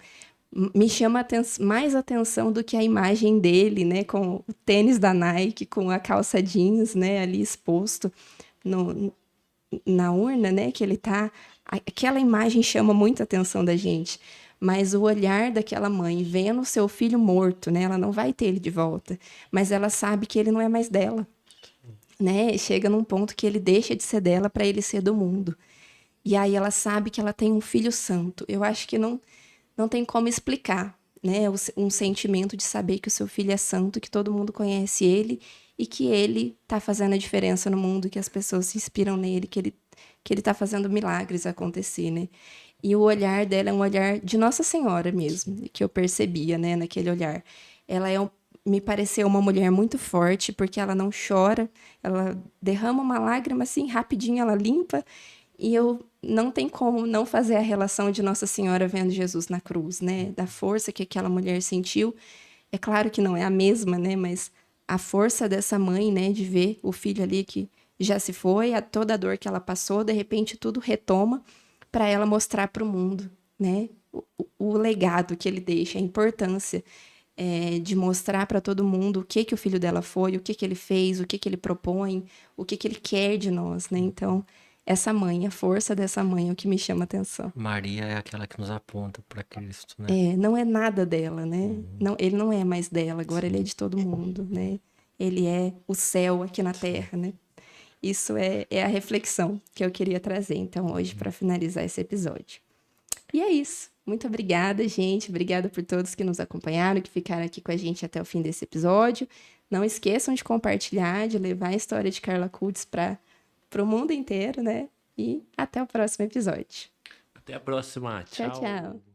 Me chama mais atenção do que a imagem dele, né, com o tênis da Nike, com a calça jeans, né, ali exposto na urna, né, que ele tá. Aquela imagem chama muita atenção da gente. Mas o olhar daquela mãe vendo o seu filho morto, né, ela não vai ter ele de volta, mas ela sabe que ele não é mais dela, né? Chega num ponto que ele deixa de ser dela para ele ser do mundo. E aí ela sabe que ela tem um filho santo. Eu acho que não tem como explicar, né? Um sentimento de saber que o seu filho é santo, que todo mundo conhece ele e que ele tá fazendo a diferença no mundo, que as pessoas se inspiram nele, que ele tá fazendo milagres acontecer, né? E o olhar dela é um olhar de Nossa Senhora mesmo, que eu percebia, né, naquele olhar. Ela me pareceu uma mulher muito forte, porque ela não chora, ela derrama uma lágrima assim, rapidinho ela limpa, e eu não tem como não fazer a relação de Nossa Senhora vendo Jesus na cruz, né? Da força que aquela mulher sentiu. É claro que não é a mesma, né? Mas a força dessa mãe, né? De ver o filho ali que já se foi, toda a dor que ela passou, de repente tudo retoma para ela mostrar para o mundo, né? O legado que ele deixa, a importância de mostrar para todo mundo o que o filho dela foi, o que ele fez, o que ele propõe, o que ele quer de nós, né? Então, essa mãe, a força dessa mãe é o que me chama a atenção. Maria é aquela que nos aponta para Cristo, né? Não é nada dela, né? Não, ele não é mais dela, agora ele é de todo mundo, né? Ele é o céu aqui na terra, né? Isso é a reflexão que eu queria trazer, então, hoje, para finalizar esse episódio. E é isso. Muito obrigada, gente. Obrigada por todos que nos acompanharam, que ficaram aqui com a gente até o fim desse episódio. Não esqueçam de compartilhar, de levar a história de Carla Cutts para o mundo inteiro, né? E até o próximo episódio. Até a próxima. Tchau. Tchau, tchau.